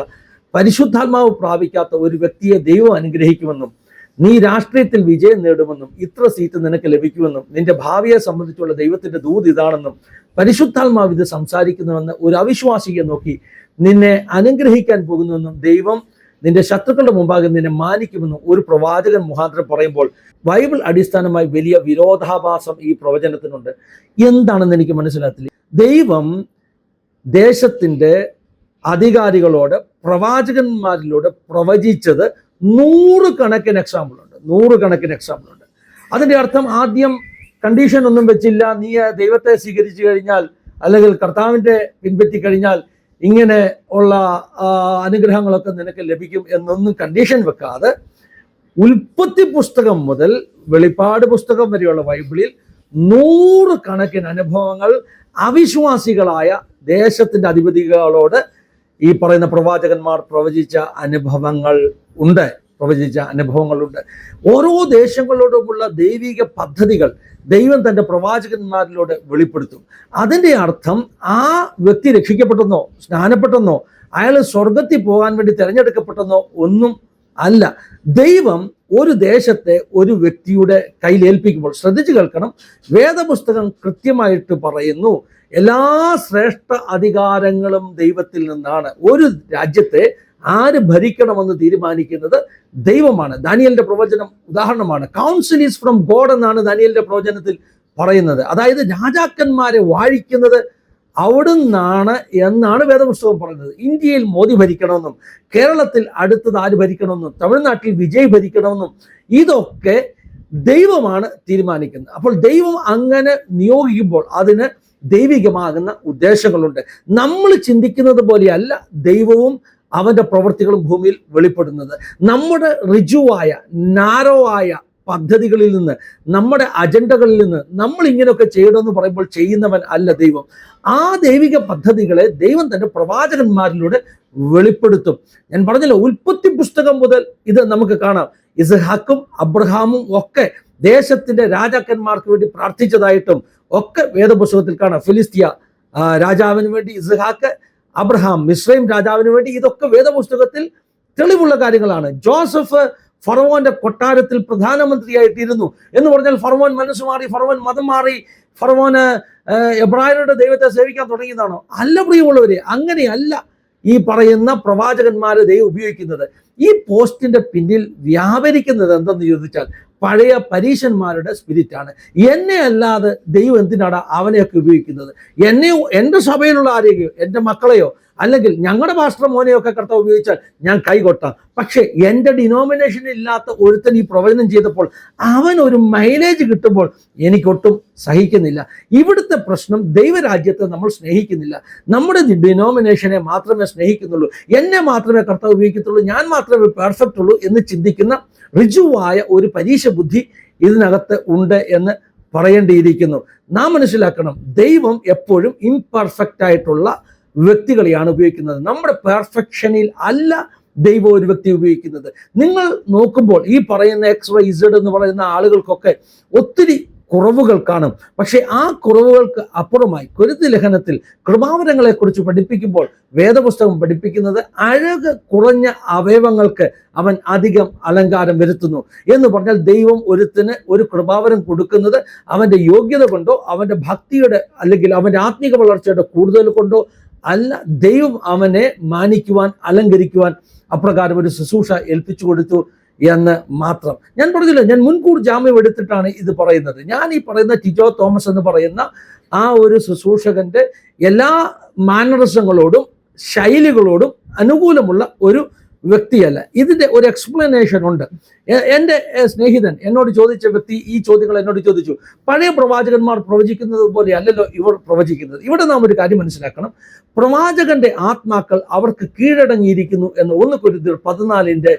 പരിശുദ്ധാത്മാവ് പ്രാപിക്കാത്ത ഒരു വ്യക്തിയെ ദൈവം അനുഗ്രഹിക്കുമെന്നും നീ രാഷ്ട്രീയത്തിൽ വിജയം നേടുമെന്നും ഇത്ര സീറ്റ് നിനക്ക് ലഭിക്കുമെന്നും നിന്റെ ഭാവിയെ സംബന്ധിച്ചുള്ള ദൈവത്തിന്റെ ദൂത് ഇതാണെന്നും പരിശുദ്ധാത്മാവ് ഇത് സംസാരിക്കുന്നുവെന്ന് ഒരു അവിശ്വാസിയെ നോക്കി നിന്നെ അനുഗ്രഹിക്കാൻ പോകുന്നുവെന്നും ദൈവം നിന്റെ ശത്രുക്കളുടെ മുമ്പാകെ നിന്നെ മാനിക്കുമെന്ന് ഒരു പ്രവാചകൻ മുഖാന്തരം പറയുമ്പോൾ ബൈബിൾ അടിസ്ഥാനമായി വലിയ വിരോധാഭാസം ഈ പ്രവചനത്തിനുണ്ട്. എന്താണെന്ന് എനിക്ക് മനസ്സിലാത്തില്ല. ദൈവം ദേശത്തിൻ്റെ അധികാരികളോട് പ്രവാചകന്മാരിലൂടെ പ്രവചിച്ചത് നൂറുകണക്കിന് എക്സാമ്പിളുണ്ട്. അതിൻ്റെ അർത്ഥം ആദ്യം കണ്ടീഷൻ ഒന്നും വെച്ചില്ല, നീ ദൈവത്തെ സ്വീകരിച്ചു കഴിഞ്ഞാൽ അല്ലെങ്കിൽ കർത്താവിൻ്റെ പിൻപറ്റി കഴിഞ്ഞാൽ ഇങ്ങനെ ഉള്ള അനുഗ്രഹങ്ങളൊക്കെ നിനക്ക് ലഭിക്കും എന്നൊന്നും കണ്ടീഷൻ വെക്കാതെ ഉൽപ്പത്തി പുസ്തകം മുതൽ വെളിപ്പാട് പുസ്തകം വരെയുള്ള ബൈബിളിൽ നൂറുകണക്കിന് അനുഭവങ്ങൾ അവിശ്വാസികളായ ദേശത്തിൻ്റെ അധിപതികളോട് ഈ പറയുന്ന പ്രവാചകന്മാർ പ്രവചിച്ച അനുഭവങ്ങളുണ്ട്. ഓരോ ദേശങ്ങളോടുമുള്ള ദൈവിക പദ്ധതികൾ ദൈവം തൻ്റെ പ്രവാചകന്മാരിലൂടെ വെളിപ്പെടുത്തും. അതിൻ്റെ അർത്ഥം ആ വ്യക്തി രക്ഷിക്കപ്പെട്ടെന്നോ സ്നാനപ്പെട്ടെന്നോ അയാൾ സ്വർഗത്തിൽ പോകാൻ വേണ്ടി തിരഞ്ഞെടുക്കപ്പെട്ടെന്നോ ഒന്നും അല്ല. ദൈവം ഒരു ദേശത്തെ ഒരു വ്യക്തിയുടെ കയ്യിൽ ഏൽപ്പിക്കുമ്പോൾ, ശ്രദ്ധിച്ചു കേൾക്കണം, വേദപുസ്തകം കൃത്യമായിട്ട് പറയുന്നു എല്ലാ ശ്രേഷ്ഠ അധികാരങ്ങളും ദൈവത്തിൽ നിന്നാണ്. ഒരു രാജ്യത്തെ ആര് ഭരിക്കണമെന്ന് തീരുമാനിക്കുന്നത് ദൈവമാണ്. ദാനിയേലിന്റെ പ്രവചനം ഉദാഹരണമാണ്. കൗൺസിൽ ഈസ് ഫ്രം ഗോഡ് എന്നാണ് ദാനിയേലിന്റെ പ്രവചനത്തിൽ പറയുന്നത്. അതായത് രാജാക്കന്മാരെ വാഴിക്കുന്നത് അവിടുന്നാണ് എന്നാണ് വേദപുസ്തകം പറയുന്നത്. ഇന്ത്യയിൽ മോദി ഭരിക്കണമെന്നും കേരളത്തിൽ അടുത്തത് ആര് ഭരിക്കണമെന്നും തമിഴ്നാട്ടിൽ വിജയ് ഭരിക്കണമെന്നും ഇതൊക്കെ ദൈവമാണ് തീരുമാനിക്കുന്നത്. അപ്പോൾ ദൈവം അങ്ങനെ നിയോഗിക്കുമ്പോൾ അതിന് ദൈവികമാകുന്ന ഉദ്ദേശങ്ങളുണ്ട്. നമ്മൾ ചിന്തിക്കുന്നത് പോലെയല്ല ദൈവവും അവൻ്റെ പ്രവൃത്തികളും ഭൂമിയിൽ വെളിപ്പെടുന്നത്. നമ്മുടെ ഋജുവായ നാരോവായ പദ്ധതികളിൽ നിന്ന്, നമ്മുടെ അജണ്ടകളിൽ നിന്ന് നമ്മൾ ഇങ്ങനെയൊക്കെ ചെയ്യണമെന്ന് പറയുമ്പോൾ ചെയ്യുന്നവൻ അല്ല ദൈവം. ആ ദൈവിക പദ്ധതികളെ ദൈവം തൻ്റെ പ്രവാചകന്മാരിലൂടെ വെളിപ്പെടുത്തും. ഞാൻ പറഞ്ഞല്ലോ, ഉൽപ്പത്തി പുസ്തകം മുതൽ ഇത് നമുക്ക് കാണാം. ഇസ്ഹാക്കും അബ്രഹാമും ഒക്കെ ദേശത്തിൻ്റെ രാജാക്കന്മാർക്ക് വേണ്ടി പ്രാർത്ഥിച്ചതായിട്ടും ഒക്കെ വേദപുസ്തകത്തിൽ കാണാം. ഫിലിസ്തീയ രാജാവിന് വേണ്ടി ഇസ്ഹാക്ക്, അബ്രഹാം മിസ്രൈം രാജാവിന് വേണ്ടി, ഇതൊക്കെ വേദപുസ്തകത്തിൽ തെളിവുള്ള കാര്യങ്ങളാണ്. ജോസഫ് ഫറവോന്റെ കൊട്ടാരത്തിൽ പ്രധാനമന്ത്രിയായിട്ടിരുന്നു എന്ന് പറഞ്ഞാൽ ഫറവോൻ മനസ്സ് മാറി, ഫറവോൻ മതം മാറി, ഫറവോന് എബ്രായരുടെ ദൈവത്തെ സേവിക്കാൻ തുടങ്ങിയതാണോ? അല്ല പ്രിയമുള്ളവരെ, അങ്ങനെയല്ല ഈ പറയുന്ന പ്രവാചകന്മാരെ ദൈവം ഉപയോഗിക്കുന്നത്. ഈ പോസ്റ്റിന്റെ പിന്നിൽ വ്യാപരിക്കുന്നത് എന്തെന്ന് ചോദിച്ചാൽ പഴയ പരീശന്മാരുടെ സ്പിരിറ്റാണ്. എന്നെ അല്ലാതെ ദൈവം എന്തിനാണ് അവനെയൊക്കെ ഉപയോഗിക്കുന്നത്? എന്നെയോ എൻ്റെ സഭയിലുള്ള ആരെയോ എൻ്റെ മക്കളെയോ അല്ലെങ്കിൽ ഞങ്ങളുടെ പാസ്റ്റർ മോനെയൊക്കെ കർത്താവ് ഉപയോഗിച്ചാൽ ഞാൻ കൈകൊട്ടാം. പക്ഷേ എൻ്റെ ഡിനോമിനേഷൻ ഇല്ലാത്ത ഒരുത്തൻ ഈ പ്രവചനം ചെയ്തപ്പോൾ അവൻ ഒരു മൈലേജ് കിട്ടുമ്പോൾ എനിക്കൊട്ടും സഹിക്കുന്നില്ല. ഇവിടുത്തെ പ്രശ്നം ദൈവരാജ്യത്തെ നമ്മൾ സ്നേഹിക്കുന്നില്ല. നമ്മുടെ ഡിനോമിനേഷനെ മാത്രമേ സ്നേഹിക്കുന്നുള്ളൂ, എന്നെ മാത്രമേ കർത്താവ് ഉപയോഗിക്കത്തുള്ളൂ, ഞാൻ മാത്രമേ പെർഫെക്റ്റ് ഉള്ളൂ എന്ന് ചിന്തിക്കുന്ന ഋജുവായ ഒരു പരീക്ഷ ബുദ്ധി ഇതിനകത്ത് ഉണ്ട് എന്ന് പറയേണ്ടിയിരിക്കുന്നു. നാം മനസ്സിലാക്കണം, ദൈവം എപ്പോഴും ഇംപെർഫെക്റ്റ് ആയിട്ടുള്ള വ്യക്തികളെയാണ് ഉപയോഗിക്കുന്നത്. നമ്മുടെ പെർഫെക്ഷനിൽ അല്ല ദൈവം ഒരു വ്യക്തി ഉപയോഗിക്കുന്നത്. നിങ്ങൾ നോക്കുമ്പോൾ ഈ പറയുന്ന XYZ എന്ന് പറയുന്ന ആളുകൾക്കൊക്കെ ഒത്തിരി കുറവുകൾ കാണും. പക്ഷേ ആ കുറവുകൾക്ക് അപ്പുറമായി കൊരിന്ത്യർ ലേഖനത്തിൽ കൃപാവരങ്ങളെക്കുറിച്ച് പഠിപ്പിക്കുമ്പോൾ വേദപുസ്തകം പഠിപ്പിക്കുന്നത് അഴക് കുറഞ്ഞ അവയവങ്ങൾക്ക് അവൻ അധികം അലങ്കാരം വരുത്തുന്നു എന്ന് പറഞ്ഞാൽ ദൈവം ഒരുത്തിന് ഒരു കൃപാവരം കൊടുക്കുന്നത് അവൻ്റെ യോഗ്യത കൊണ്ടോ അവൻ്റെ ഭക്തിയുടെ അല്ലെങ്കിൽ അവൻ്റെ ആത്മീക വളർച്ചയുടെ കൂടുതൽ കൊണ്ടോ അല്ല. ദൈവം അവനെ മാനിക്കുവാൻ, അലങ്കരിക്കുവാൻ അപ്രകാരം ഒരു ശുശ്രൂഷ ഏൽപ്പിച്ചു കൊടുത്തു എന്ന് മാത്രം. ഞാൻ പറഞ്ഞില്ല, ഞാൻ മുൻകൂർ ജാമ്യം എടുത്തിട്ടാണ് ഇത് പറയുന്നത്. ഞാൻ ഈ പറയുന്ന ടിജോ തോമസ് എന്ന് പറയുന്ന ആ ഒരു ശുശ്രൂഷകന്റെ എല്ലാ മാനറിസങ്ങളോടും ശൈലികളോടും അനുകൂലമുള്ള ഒരു വ്യക്തിയല്ല. ഇതിൻ്റെ ഒരു എക്സ്പ്ലനേഷൻ ഉണ്ട്. എൻ്റെ സ്നേഹിതൻ എന്നോട് ചോദിച്ച വ്യക്തി ഈ ചോദ്യങ്ങൾ എന്നോട് ചോദിച്ചു. പഴയ പ്രവാചകന്മാർ പ്രവചിക്കുന്നത് പോലെ അല്ലല്ലോ ഇവർ പ്രവചിക്കുന്നത്. ഇവിടെ നാം ഒരു കാര്യം മനസ്സിലാക്കണം. പ്രവാചകന്റെ ആത്മാക്കൾ അവർക്ക് കീഴടങ്ങിയിരിക്കുന്നു എന്ന് 1 കൊരിന്ത്യർ 14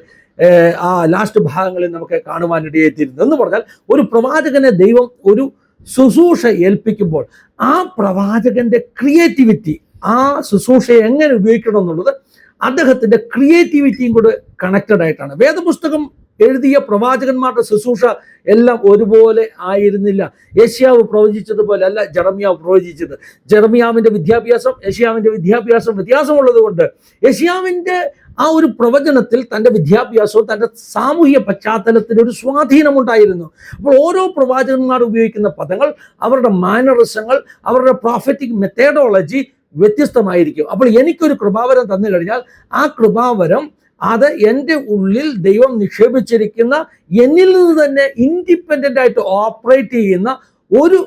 ആ ലാസ്റ്റ് ഭാഗങ്ങളിൽ നമുക്ക് കാണുവാനിടയായിത്തീരുന്നു. എന്ന് പറഞ്ഞാൽ ഒരു പ്രവാചകനെ ദൈവം ഒരു ശുശ്രൂഷ ഏൽപ്പിക്കുമ്പോൾ ആ പ്രവാചകന്റെ ക്രിയേറ്റിവിറ്റി, ആ ശുശ്രൂഷയെ എങ്ങനെ ഉപയോഗിക്കണം എന്നുള്ളത് അദ്ദേഹത്തിൻ്റെ ക്രിയേറ്റിവിറ്റിയും കൂടെ കണക്റ്റഡ് ആയിട്ടാണ്. വേദപുസ്തകം എഴുതിയ പ്രവാചകന്മാരുടെ ശുശ്രൂഷ എല്ലാം ഒരുപോലെ ആയിരുന്നില്ല. യെശയ്യാവ് പ്രവചിച്ചതുപോലെ അല്ല ജെറമ്യാവ് പ്രവചിച്ചത്. ജെറമ്യാവിൻ്റെ വിദ്യാഭ്യാസം യെശയ്യാവിൻ്റെ വിദ്യാഭ്യാസം വ്യത്യാസമുള്ളത് കൊണ്ട് യെശയ്യാവിൻ്റെ ആ ഒരു പ്രവചനത്തിൽ തൻ്റെ വിദ്യാഭ്യാസവും തൻ്റെ സാമൂഹിക പശ്ചാത്തലത്തിന് ഒരു സ്വാധീനമുണ്ടായിരുന്നു. അപ്പോൾ ഓരോ പ്രവാചകന്മാർ ഉപയോഗിക്കുന്ന പദങ്ങൾ, അവരുടെ മാനറിസങ്ങൾ, അവരുടെ പ്രോഫറ്റിക് മെത്തേഡോളജി വ്യത്യസ്തമായിരിക്കും. അപ്പോൾ എനിക്കൊരു കൃപാവരം തന്നു കഴിഞ്ഞാൽ ആ കൃപാവരം അത് എൻ്റെ ഉള്ളിൽ ദൈവം നിക്ഷേപിച്ചിരിക്കുന്ന എന്നിൽ നിന്ന് തന്നെ ഇൻഡിപെൻഡൻ്റ് ആയിട്ട് ഓപ്പറേറ്റ് ചെയ്യുന്ന ഒരു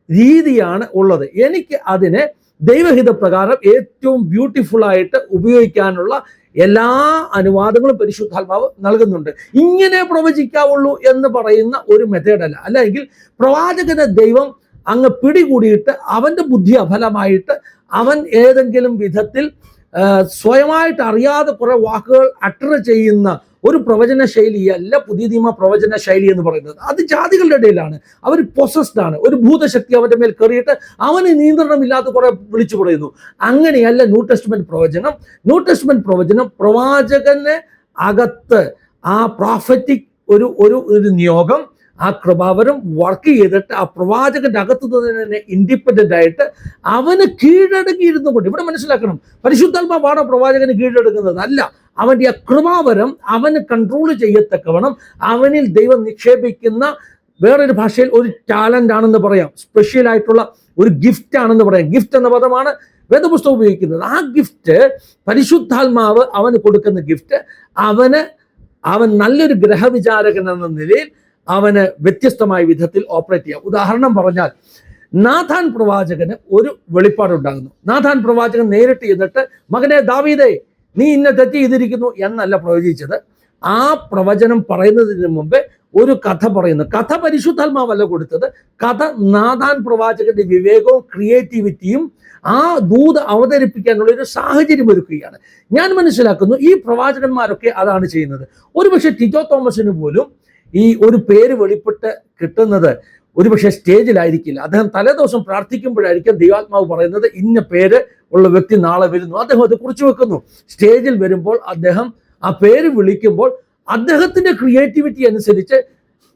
രീതിയാണ് ഉള്ളത്. എനിക്ക് അതിനെ ദൈവഹിതപ്രകാരം ഏറ്റവും ബ്യൂട്ടിഫുൾ ആയിട്ട് ഉപയോഗിക്കാനുള്ള എല്ലാ അനുവാദങ്ങളും പരിശുദ്ധാത്മാവ് നൽകുന്നുണ്ട്. ഇങ്ങനെ പ്രവചിക്കാവുള്ളൂ എന്ന് പറയുന്ന ഒരു മെത്തേഡല്ല. അല്ലെങ്കിൽ പ്രവാചകനെ ദൈവം അങ്ങ് പിടികൂടിയിട്ട് അവൻ്റെ ബുദ്ധി അഫലമായിട്ട് അവൻ ഏതെങ്കിലും വിധത്തിൽ സ്വയമായിട്ട് അറിയാതെ കുറെ വാക്കുകൾ അട്ടർ ചെയ്യുന്ന ഒരു പ്രവചന ശൈലിയല്ല പുതിയ നിയമ പ്രവചന ശൈലി എന്ന് പറയുന്നത്. അത് ജാതികളുടെ ഇടയിലാണ്. അവർ പൊസസ്ഡ് ആണ്. ഒരു ഭൂതശക്തി അവൻ്റെ മേൽ കയറിയിട്ട് അവന് നിയന്ത്രണമില്ലാത്ത കുറെ വിളിച്ചു പറയുന്നു. അങ്ങനെയല്ല ന്യൂ ടെസ്റ്റ്മെന്റ് പ്രവചനം. ന്യൂ ടെസ്റ്റ്മെന്റ് പ്രവചനം പ്രവാചകന് അകത്ത് ആ പ്രോഫറ്റിക് ഒരു നിയോഗം, ആ കൃപാവരം വർക്ക് ചെയ്തിട്ട് ആ പ്രവാചകന്റെ അകത്ത് തന്നെ ഇൻഡിപെൻഡന്റ് ആയിട്ട് അവന് കീഴടങ്ങിയിരുന്നു കൊണ്ട്, ഇവിടെ മനസ്സിലാക്കണം, പരിശുദ്ധാത്മാവാണോ പ്രവാചകന് കീഴടങ്ങുന്നത്? അല്ല. അവന്റെ ആ കൃപാവരം അവന് കൺട്രോൾ ചെയ്യത്തക്കവണ്ണം അവനിൽ ദൈവം നിക്ഷേപിക്കുന്ന വേറൊരു ഭാഷയിൽ ഒരു ടാലന്റ് ആണെന്ന് പറയാം, സ്പെഷ്യൽ ആയിട്ടുള്ള ഒരു ഗിഫ്റ്റ് ആണെന്ന് പറയാം. ഗിഫ്റ്റ് എന്ന പദമാണ് വേദപുസ്തകം ഉപയോഗിക്കുന്നത്. ആ ഗിഫ്റ്റ് പരിശുദ്ധാത്മാവ് അവന് കൊടുക്കുന്ന ഗിഫ്റ്റ് അവൻ നല്ലൊരു ഗ്രഹവിചാരകൻ എന്ന നിലയിൽ അവന് വ്യത്യസ്തമായ വിധത്തിൽ ഓപ്പറേറ്റ് ചെയ്യാം. ഉദാഹരണം പറഞ്ഞാൽ, നാഥാൻ പ്രവാചകന് ഒരു വെളിപ്പാടുണ്ടാകുന്നു. നാഥാൻ പ്രവാചകൻ നേരിട്ട് ചെന്നിട്ട് മകനെ ദാവീദേ നീ ഇന്ന തെറ്റ് ചെയ്തിരിക്കുന്നു എന്നല്ല പ്രവചിച്ചത്. ആ പ്രവചനം പറയുന്നതിന് മുമ്പേ ഒരു കഥ പറയുന്നു. കഥ പരിശുദ്ധാത്മാവല്ല കൊടുത്തത്. കഥ നാഥാൻ പ്രവാചകന്റെ വിവേകവും ക്രിയേറ്റിവിറ്റിയും ആ ദൂത് അവതരിപ്പിക്കാനുള്ള ഒരു സാഹചര്യം ഒരുക്കുകയാണ്. ഞാൻ മനസ്സിലാക്കുന്നു ഈ പ്രവാചകന്മാരൊക്കെ അതാണ് ചെയ്യുന്നത്. ഒരുപക്ഷെ ടിജോ തോമസിന് പോലും ഈ ഒരു പേര് വെളിപ്പെട്ട് കിട്ടുന്നത് ഒരുപക്ഷെ സ്റ്റേജിലായിരിക്കില്ല. അദ്ദേഹം തലേദിവസം പ്രാർത്ഥിക്കുമ്പോഴായിരിക്കും ദൈവാത്മാവ് പറയുന്നത് ഇന്ന പേര് ഉള്ള വ്യക്തി നാളെ വരുന്നു. അദ്ദേഹം അത് കുറിച്ച് വെക്കുന്നു. സ്റ്റേജിൽ വരുമ്പോൾ അദ്ദേഹം ആ പേര് വിളിക്കുമ്പോൾ അദ്ദേഹത്തിന്റെ ക്രിയേറ്റിവിറ്റി അനുസരിച്ച്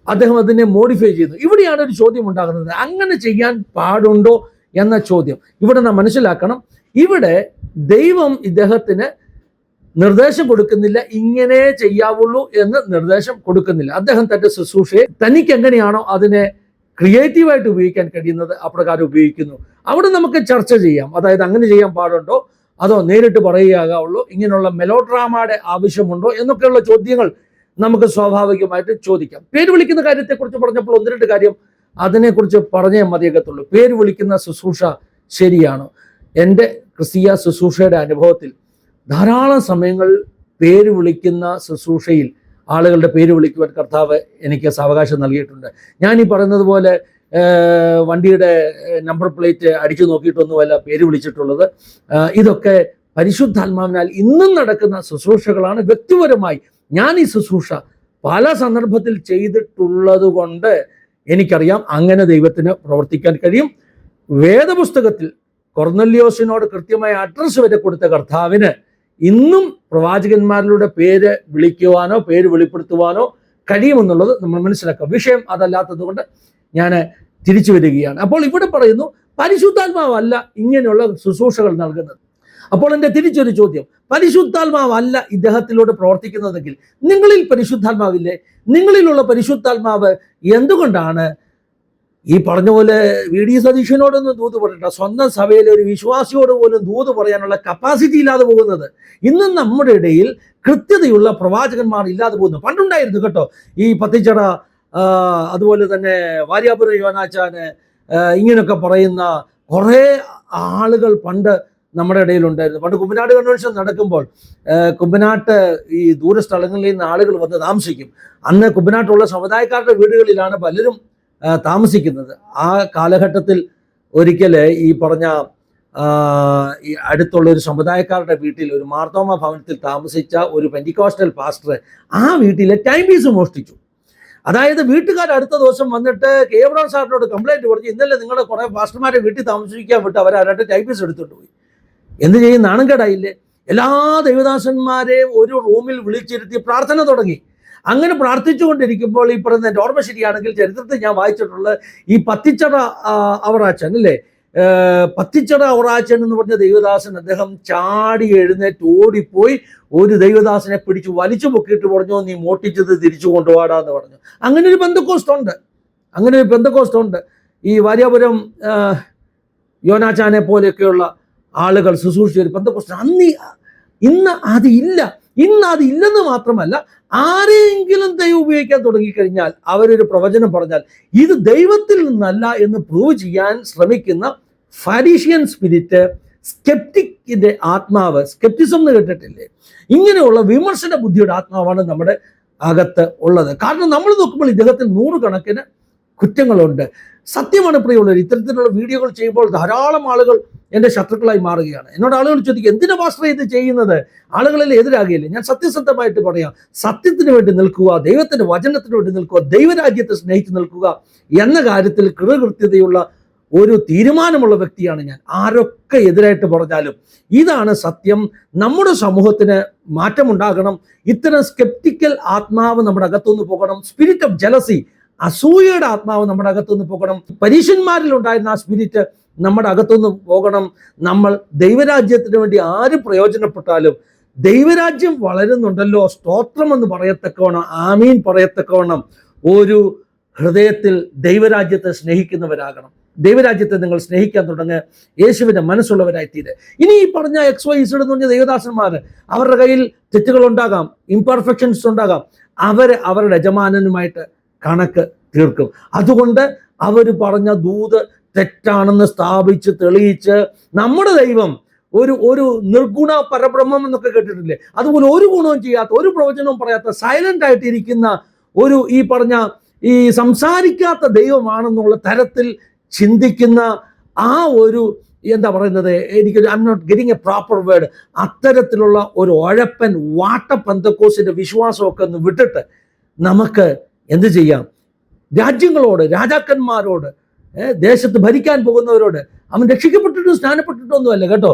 അദ്ദേഹം അതിനെ മോഡിഫൈ ചെയ്യുന്നു. ഇവിടെയാണ് ഒരു ചോദ്യം ഉണ്ടാകുന്നത്, അങ്ങനെ ചെയ്യാൻ പാടുണ്ടോ എന്ന ചോദ്യം. ഇവിടെ നാം മനസ്സിലാക്കണം, ഇവിടെ ദൈവം ഇദ്ദേഹത്തിന് നിർദ്ദേശം കൊടുക്കുന്നില്ല, ഇങ്ങനെ ചെയ്യാവുള്ളൂ എന്ന് നിർദ്ദേശം കൊടുക്കുന്നില്ല. അദ്ദേഹം തന്റെ ശുശ്രൂഷയെ തനിക്ക് എങ്ങനെയാണോ അതിനെ ക്രിയേറ്റീവായിട്ട് ഉപയോഗിക്കാൻ കഴിയുന്നത് അപ്രകാരം ഉപയോഗിക്കുന്നു. അവിടെ നമുക്ക് ചർച്ച ചെയ്യാം. അതായത് അങ്ങനെ ചെയ്യാൻ പാടുണ്ടോ, അതോ നേരിട്ട് പറയുകയാകാവുള്ളൂ, ഇങ്ങനെയുള്ള മെലോഡ്രാമയുടെ ആവശ്യമുണ്ടോ എന്നൊക്കെയുള്ള ചോദ്യങ്ങൾ നമുക്ക് സ്വാഭാവികമായിട്ട് ചോദിക്കാം. പേര് വിളിക്കുന്ന കാര്യത്തെക്കുറിച്ച് പറഞ്ഞപ്പോൾ ഒന്ന് രണ്ട് കാര്യം അതിനെക്കുറിച്ച് പറഞ്ഞേ മതിയാകത്തുള്ളൂ. പേര് വിളിക്കുന്ന ശുശ്രൂഷ ശരിയാണോ? എൻ്റെ ക്രിസ്തീയ ശുശ്രൂഷയുടെ അനുഭവത്തിൽ ധാരാളം സമയങ്ങൾ പേര് വിളിക്കുന്ന ശുശ്രൂഷയിൽ ആളുകളുടെ പേര് വിളിക്കുവാൻ കർത്താവ് എനിക്ക് സാവകാശം നൽകിയിട്ടുണ്ട്. ഞാൻ ഈ പറയുന്നത് പോലെ വണ്ടിയുടെ നമ്പർ പ്ലേറ്റ് അടിച്ചു നോക്കിയിട്ടൊന്നുമല്ല പേര് വിളിച്ചിട്ടുള്ളത്. ഇതൊക്കെ പരിശുദ്ധാത്മാവിനാൽ ഇന്നും നടക്കുന്ന ശുശ്രൂഷകളാണ്. വ്യക്തിപരമായി ഞാൻ ഈ ശുശ്രൂഷ പല സന്ദർഭത്തിൽ ചെയ്തിട്ടുള്ളത് കൊണ്ട് എനിക്കറിയാം അങ്ങനെ ദൈവത്തിന് പ്രവർത്തിക്കാൻ കഴിയും. വേദപുസ്തകത്തിൽ കൊർന്നല്യോസിനോട് കൃത്യമായ അഡ്രസ്സ് വരെ കൊടുത്ത കർത്താവിന് ഇന്നും പ്രവാചകന്മാരിലൂടെ പേര് വിളിക്കുവാനോ പേര് വെളിപ്പെടുത്തുവാനോ കഴിയുമെന്നുള്ളത് നമ്മൾ മനസ്സിലാക്കാം. വിഷയം അതല്ലാത്തത് കൊണ്ട് ഞാൻ തിരിച്ചു വരികയാണ്. അപ്പോൾ ഇവിടെ പറയുന്നു പരിശുദ്ധാത്മാവല്ല ഇങ്ങനെയുള്ള ശുശ്രൂഷകൾ നൽകുന്നത്. അപ്പോൾ എൻ്റെ തിരിച്ചൊരു ചോദ്യം, പരിശുദ്ധാത്മാവല്ല ഇദ്ദേഹത്തിലൂടെ പ്രവർത്തിക്കുന്നതെങ്കിൽ നിങ്ങളിൽ പരിശുദ്ധാത്മാവില്ലേ? നിങ്ങളിലുള്ള പരിശുദ്ധാത്മാവ് എന്തുകൊണ്ടാണ് ഈ പറഞ്ഞ പോലെ വി.ഡി. സതീശനോടൊന്നും ദൂത് പറയണ്ട, സ്വന്തം സഭയിലെ ഒരു വിശ്വാസിയോട് പോലും ദൂത് പറയാനുള്ള കപ്പാസിറ്റി ഇല്ലാതെ പോകുന്നത്? ഇന്നും നമ്മുടെ ഇടയിൽ കൃത്യതയുള്ള പ്രവാചകന്മാർ ഇല്ലാതെ പോകുന്നു. പണ്ടുണ്ടായിരുന്നു കേട്ടോ, ഈ പത്തിച്ചട, അതുപോലെ തന്നെ വാര്യാപുരം യോനാച്ചാന്, ഇങ്ങനെയൊക്കെ പറയുന്ന കുറേ ആളുകൾ പണ്ട് നമ്മുടെ ഇടയിലുണ്ടായിരുന്നു. പണ്ട് കുമ്പനാട് കൺവെൻഷൻ നടക്കുമ്പോൾ കുമ്പനാട്ട് ഈ ദൂരസ്ഥലങ്ങളിൽ നിന്ന് ആളുകൾ വന്ന് താമസിക്കും. അന്ന് കുമ്പനാട്ടുള്ള സമുദായക്കാരുടെ വീടുകളിലാണ് പലരും താമസിക്കുന്നത്. ആ കാലഘട്ടത്തിൽ ഒരിക്കൽ ഈ പറഞ്ഞ ഈ അടുത്തുള്ള ഒരു സമുദായക്കാരുടെ വീട്ടിൽ, ഒരു മാർത്തോമ ഭവനത്തിൽ താമസിച്ച ഒരു പെന്റിക്കോസ്റ്റൽ പാസ്റ്റർ ആ വീട്ടിലെ ടൈം പീസ് മോഷ്ടിച്ചു. അതായത് വീട്ടുകാർ അടുത്ത ദിവസം വന്നിട്ട് കെ. എബ്രഹാം സാറിനോട് കംപ്ലൈൻറ്റ് പറഞ്ഞു, ഇന്നലെ നിങ്ങളുടെ കുറേ പാസ്റ്റർമാരെ വീട്ടിൽ താമസിക്കാൻ വിട്ട് അവരായിട്ട് ടൈം പീസ് എടുത്തുകൊണ്ട് പോയി. എന്ത് ചെയ്യും? നാണം കേടായില്ലേ? എല്ലാ ദൈവദാസന്മാരെയും ഒരു റൂമിൽ വിളിച്ചിരുത്തി പ്രാർത്ഥന തുടങ്ങി. അങ്ങനെ പ്രാർത്ഥിച്ചുകൊണ്ടിരിക്കുമ്പോൾ ഈ പറയുന്ന എൻ്റെ ഓർമ്മ ശരിയാണെങ്കിൽ ചരിത്രത്തിൽ ഞാൻ വായിച്ചിട്ടുള്ളത് ഈ പത്തിച്ചട അവറാച്ചൻ അല്ലേ, പത്തിച്ചട അവറാച്ചൻ എന്ന് പറഞ്ഞ ദൈവദാസൻ, അദ്ദേഹം ചാടി എഴുന്നേറ്റ് ഓടിപ്പോയി ഒരു ദൈവദാസനെ പിടിച്ച് വലിച്ചു പൊക്കിയിട്ട് പറഞ്ഞു, നീ മോട്ടിച്ചത് തിരിച്ചു കൊണ്ടുപോടാന്ന് പറഞ്ഞു. അങ്ങനെ ഒരു പെന്തക്കോസ്റ്റ് ഉണ്ട്. ഈ വാര്യാപുരം യോനാച്ചാനെ പോലെയൊക്കെയുള്ള ആളുകൾ ശുശ്രൂഷിച്ച ഒരു പെന്തക്കോസ്റ്റ് ഇന്ന് അതില്ല. ഇന്ന് അത് ഇല്ലെന്ന് മാത്രമല്ല, ആരെങ്കിലും ദൈവം ഉപയോഗിക്കാൻ തുടങ്ങിക്കഴിഞ്ഞാൽ, അവരൊരു പ്രവചനം പറഞ്ഞാൽ ഇത് ദൈവത്തിൽ നിന്നല്ല എന്ന് പ്രൂവ് ചെയ്യാൻ ശ്രമിക്കുന്ന ഫരീഷ്യൻ സ്പിരിറ്റ്, സ്കെപ്റ്റിക്കിന്റെ ആത്മാവ്, സ്കെപ്റ്റിസം എന്ന് കേട്ടിട്ടില്ലേ, ഇങ്ങനെയുള്ള വിമർശന ബുദ്ധിയുടെ ആത്മാവാണ് നമ്മുടെ അകത്ത് ഉള്ളത്. കാരണം നമ്മൾ നോക്കുമ്പോൾ ഇദ്ദേഹത്തിൽ 100 കണക്കിന് കുറ്റങ്ങളുണ്ട്. സത്യമാണ് പ്രിയമുള്ളവർ, ഇത്തരത്തിലുള്ള വീഡിയോകൾ ചെയ്യുമ്പോൾ ധാരാളം ആളുകൾ എൻ്റെ ശത്രുക്കളായി മാറുകയാണ്. എന്നോട് ആളുകൾ ചോദിക്കും, എന്തിനാ പാസ്റ്റർ ഇത് ചെയ്യുന്നത്, ആളുകളെല്ലാം എതിരാകുകയില്ലേ? ഞാൻ സത്യസന്ധമായിട്ട് പറയാം, സത്യത്തിന് വേണ്ടി നിൽക്കുക, ദൈവത്തിൻ്റെ വചനത്തിന് വേണ്ടി നിൽക്കുക, ദൈവരാജ്യത്തെ സ്നേഹിച്ച് നിൽക്കുക എന്ന കാര്യത്തിൽ കൃതകൃത്യതയുള്ള ഒരു തീരുമാനമുള്ള വ്യക്തിയാണ് ഞാൻ. ആരൊക്കെ എതിരായിട്ട് പറഞ്ഞാലും ഇതാണ് സത്യം. നമ്മുടെ സമൂഹത്തിന് മാറ്റമുണ്ടാകണം. ഇത്തരം സ്കെപ്റ്റിക്കൽ ആത്മാവ് നമ്മുടെ അകത്തുനിന്ന് പോകണം. സ്പിരിറ്റ് ഓഫ് ജലസി, അസൂയയുടെ ആത്മാവ് നമ്മുടെ അകത്തുനിന്ന് പോകണം. പരീശന്മാരിൽ ഉണ്ടായിരുന്ന ആ സ്പിരിറ്റ് നമ്മുടെ അകത്തുനിന്ന് പോകണം. നമ്മൾ ദൈവരാജ്യത്തിന് വേണ്ടി ആര് പ്രയോജനപ്പെട്ടാലും ദൈവരാജ്യം വളരുന്നുണ്ടല്ലോ, സ്തോത്രം എന്ന് പറയത്തക്കവണ്ണം, ആമീൻ പറയത്തക്കവണ്ണം ഒരു ഹൃദയത്തിൽ ദൈവരാജ്യത്തെ സ്നേഹിക്കുന്നവരാകണം. ദൈവരാജ്യത്തെ നിങ്ങൾ സ്നേഹിക്കാൻ തുടങ്ങുക, യേശുവിൻ്റെ മനസ്സുള്ളവരായി തീരെ. ഇനി ഈ പറഞ്ഞ XYZ എന്ന് പറഞ്ഞ ദൈവദാസന്മാർ, അവരുടെ കയ്യിൽ തെറ്റുകളുണ്ടാകാം, ഇംപെർഫെക്ഷൻസ് ഉണ്ടാകാം, അവരുടെ യജമാനനുമായിട്ട് കണക്ക് തീർക്കും. അതുകൊണ്ട് അവർ പറഞ്ഞ ദൂത് തെറ്റാണെന്ന് സ്ഥാപിച്ച് തെളിയിച്ച്, നമ്മുടെ ദൈവം ഒരു നിർഗുണ പരബ്രഹ്മം എന്നൊക്കെ കേട്ടിട്ടില്ലേ, അതുപോലെ ഒരു ഗുണവും ചെയ്യാത്ത, ഒരു പ്രവചനവും പറയാത്ത, സൈലന്റ് ആയിട്ടിരിക്കുന്ന ഈ സംസാരിക്കാത്ത ദൈവമാണെന്നുള്ള തരത്തിൽ ചിന്തിക്കുന്ന ആ ഒരു എന്താ പറയുന്നത്, എനിക്കൊരു I'm not getting a proper word, അത്തരത്തിലുള്ള ഒരു ഉഴപ്പൻ വാട്ടപ്പന്തക്കോസിന്റെ വിശ്വാസമൊക്കെ ഒന്ന് വിട്ടിട്ട് നമുക്ക് എന്ത് ചെയ്യാം? രാജ്യങ്ങളോട്, രാജാക്കന്മാരോട്, ദേശത്ത് ഭരിക്കാൻ പോകുന്നവരോട്, അവൻ രക്ഷിക്കപ്പെട്ടിട്ടോ സ്നാനപ്പെട്ടിട്ടൊന്നും അല്ല കേട്ടോ,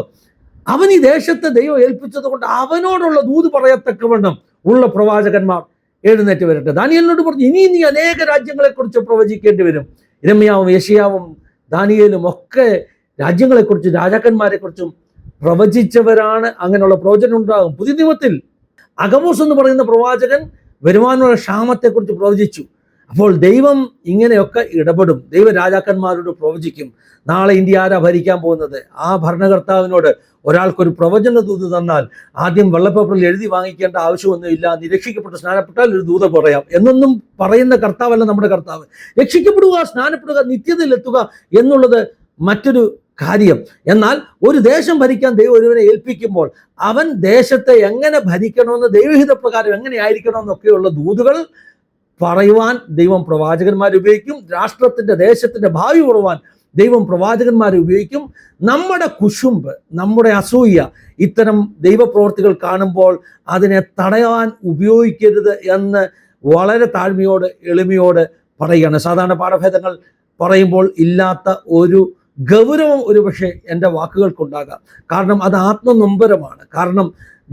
അവൻ ഈ ദേശത്തെ ദൈവം ഏൽപ്പിച്ചത് കൊണ്ട് അവനോടുള്ള ദൂത് പറയത്തക്കവണ്ണം ഉള്ള പ്രവാചകന്മാർ എഴുന്നേറ്റ് വരട്ടെ. ദാനിയേലിനോട് പറഞ്ഞു, ഇനി നീ അനേക രാജ്യങ്ങളെക്കുറിച്ച് പ്രവചിക്കേണ്ടി വരും. ഇരമ്യാവും യെശയ്യാവും ദാനിയേലും ഒക്കെ രാജ്യങ്ങളെക്കുറിച്ചും രാജാക്കന്മാരെക്കുറിച്ചും പ്രവചിച്ചവരാണ്. അങ്ങനെയുള്ള പ്രവചനം ഉണ്ടാകും. പുതിയ നിയമത്തിൽ അഗമോസ് എന്ന് പറയുന്ന പ്രവാചകൻ വരുവാനുള്ള ക്ഷാമത്തെക്കുറിച്ച് പ്രവചിച്ചു. അപ്പോൾ ദൈവം ഇങ്ങനെയൊക്കെ ഇടപെടും. ദൈവ രാജാക്കന്മാരോട് പ്രവചിക്കും. നാളെ ഇന്ത്യ ആരാ ഭരിക്കാൻ പോകുന്നത്, ആ ഭരണകർത്താവിനോട് ഒരാൾക്കൊരു പ്രവചന ദൂത് തന്നാൽ ആദ്യം വെള്ളപ്പേപ്പറിൽ എഴുതി വാങ്ങിക്കേണ്ട ആവശ്യമൊന്നുമില്ല, നീ രക്ഷിക്കപ്പെട്ട് സ്നാനപ്പെട്ടാൽ ഒരു ദൂത പറയാം എന്നൊന്നും പറയുന്ന കർത്താവല്ല നമ്മുടെ കർത്താവ്. രക്ഷിക്കപ്പെടുക, സ്നാനപ്പെടുക, നിത്യതയിലെത്തുക എന്നുള്ളത് മറ്റൊരു കാര്യം. എന്നാൽ ഒരു ദേശം ഭരിക്കാൻ ദൈവം ഒരുവനെ ഏൽപ്പിക്കുമ്പോൾ അവൻ ദേശത്തെ എങ്ങനെ ഭരിക്കണമെന്ന്, ദൈവഹിത പ്രകാരം എങ്ങനെ ആയിരിക്കണമെന്നൊക്കെയുള്ള ദൂതുകൾ പറയുവാൻ ദൈവം പ്രവാചകന്മാരെ ഉപയോഗിക്കും. രാഷ്ട്രത്തിന്റെ, ദേശത്തിന്റെ ഭാവി ഉറവാൻ ദൈവം പ്രവാചകന്മാരെ ഉപയോഗിക്കും. നമ്മുടെ കുശുമ്പ്, നമ്മുടെ അസൂയ, ഇത്തരം ദൈവപ്രവർത്തികൾ കാണുമ്പോൾ അതിനെ തടയാൻ ഉപയോഗിക്കരുത് എന്ന് വളരെ താഴ്മയോട്, എളിമയോട് പറയുകയാണ്. സാധാരണ പാഠഭേദങ്ങൾ പറയുമ്പോൾ ഇല്ലാത്ത ഒരു ഗൗരവം ഒരുപക്ഷെ എൻ്റെ വാക്കുകൾക്കുണ്ടാകാം. കാരണം അത് ആത്മനൊമ്പരമാണ്. കാരണം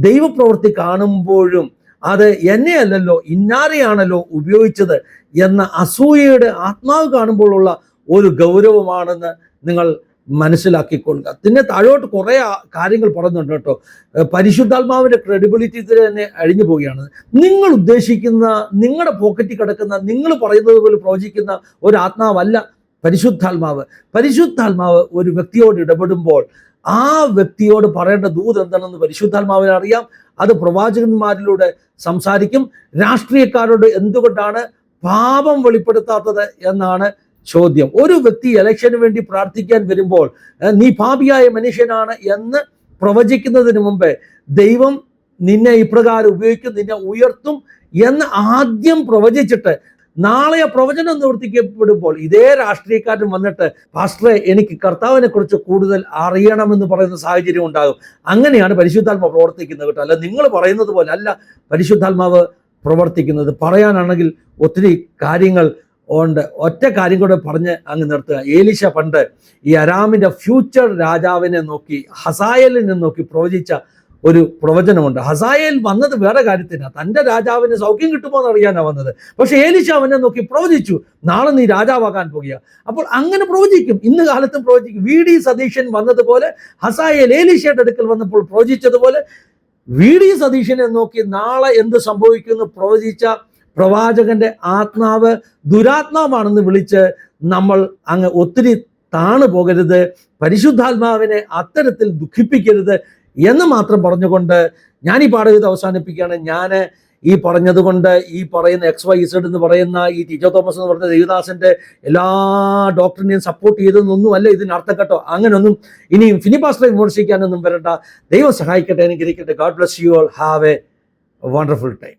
ദൈവപ്രവൃത്തി കാണുമ്പോഴും അത് എന്നെയല്ലല്ലോ, ഇന്നാരെയാണല്ലോ ഉപയോഗിച്ചത് എന്ന അസൂയയുടെ ആത്മാവ് കാണുമ്പോഴുള്ള ഒരു ഗൗരവമാണെന്ന് നിങ്ങൾ മനസ്സിലാക്കിക്കൊള്ളുക. പിന്നെ താഴോട്ട് കുറേ കാര്യങ്ങൾ പറയുന്നുണ്ട് കേട്ടോ. പരിശുദ്ധാത്മാവിൻ്റെ ക്രെഡിബിലിറ്റി തന്നെ അഴിഞ്ഞു പോവുകയാണ്. നിങ്ങൾ ഉദ്ദേശിക്കുന്ന, നിങ്ങളുടെ പോക്കറ്റിൽ കിടക്കുന്ന, നിങ്ങൾ പറയുന്നത് പോലെ പ്രവചിക്കുന്ന ഒരു ആത്മാവല്ല പരിശുദ്ധാത്മാവ്. പരിശുദ്ധാത്മാവ് ഒരു വ്യക്തിയോട് ഇടപെടുമ്പോൾ ആ വ്യക്തിയോട് പറയേണ്ട ദൂത് എന്താണെന്ന് പരിശുദ്ധാത്മാവിനെ അറിയാം. അത് പ്രവാചകന്മാരിലൂടെ സംസാരിക്കും. രാഷ്ട്രീയക്കാരോട് എന്തുകൊണ്ടാണ് പാപം വെളിപ്പെടുത്താത്തത് എന്നാണ് ചോദ്യം. ഒരു വ്യക്തി ഇലക്ഷന് വേണ്ടി പ്രാർത്ഥിക്കാൻ വരുമ്പോൾ നീ പാപിയായ മനുഷ്യനാണ് എന്ന് പ്രവചിക്കുന്നതിന് മുമ്പേ ദൈവം നിന്നെ ഇപ്രകാരം ഉപയോഗിക്കും, നിന്നെ ഉയർത്തും എന്ന് ആദ്യം പ്രവചിച്ചിട്ട് നാളെ പ്രവചനം നിവർത്തിക്കപ്പെടുമ്പോൾ ഇതേ രാഷ്ട്രീയക്കാരൻ വന്നിട്ട് പാസ്റ്ററെ എനിക്ക് കർത്താവിനെ കുറിച്ച് കൂടുതൽ അറിയണമെന്ന് പറയുന്ന സാഹചര്യം ഉണ്ടാകും. അങ്ങനെയാണ് പരിശുദ്ധാത്മാവ് പ്രവർത്തിക്കുന്നത് കേട്ടോ. അല്ല നിങ്ങൾ പറയുന്നത് പോലെ അല്ല പരിശുദ്ധാത്മാവ് പ്രവർത്തിക്കുന്നത്. പറയാനാണെങ്കിൽ ഒത്തിരി കാര്യങ്ങൾ ഉണ്ട്. ഒറ്റ കാര്യം കൂടെ പറഞ്ഞ് അങ്ങ് നിർത്തുക. ഏലീശ പണ്ട് ഈ അരാമിൻ്റെ ഫ്യൂച്ചർ രാജാവിനെ നോക്കി, ഹസായേലിനെ നോക്കി പ്രവചിച്ച ഒരു പ്രവചനമുണ്ട്. ഹസായേൽ വന്നത് വേറെ കാര്യത്തിനാണ്, തൻ്റെ രാജാവിന് സൗഖ്യം കിട്ടുമോ എന്ന് അറിയാനാണ് വന്നത്. പക്ഷെ ഏലീശ അവനെ നോക്കി പ്രവചിച്ചു, നാളെ നീ രാജാവാകാൻ പോകുക. അപ്പോൾ അങ്ങനെ പ്രവചിക്കും, ഇന്ന് കാലത്തും പ്രവചിക്കും. VD സതീശൻ വന്നതുപോലെ ഹസായേൽ ഏലീശയുടെ അടുക്കൽ വന്നപ്പോൾ പ്രവചിച്ചതുപോലെ VD സതീശനെ നോക്കി നാളെ എന്ത് സംഭവിക്കുമെന്ന് പ്രവചിച്ച പ്രവാചകന്റെ ആത്മാവ് ദുരാത്മാവാണെന്ന് വിളിച്ച് നമ്മൾ അങ്ങ് ഒത്തിരി താണു പോകരുത്. പരിശുദ്ധാത്മാവിനെ അത്തരത്തിൽ ദുഃഖിപ്പിക്കരുത് എന്ന് മാത്രം പറഞ്ഞുകൊണ്ട് ഞാൻ ഈ പാഠകത അവസാനിപ്പിക്കുകയാണ്. ഞാൻ ഈ പറഞ്ഞതുകൊണ്ട് ഈ പറയുന്ന XYZ എന്ന് പറയുന്ന ഈ ടിജോ തോമസ് എന്ന് പറയുന്ന ദേവദാസന്റെ എല്ലാ ഡോക്ടറിനെയും സപ്പോർട്ട് ചെയ്തതൊന്നും അല്ല ഇതിനർത്ഥം കേട്ടോ. അങ്ങനൊന്നും ഇനിയും ഫിനി പാസ്റ്ററെ വിമർശിക്കാനൊന്നും വരണ്ട. ദൈവം സഹായിക്കട്ടെ, അനുഗ്രഹിക്കട്ടെ. God bless you all. Have A wonderful time.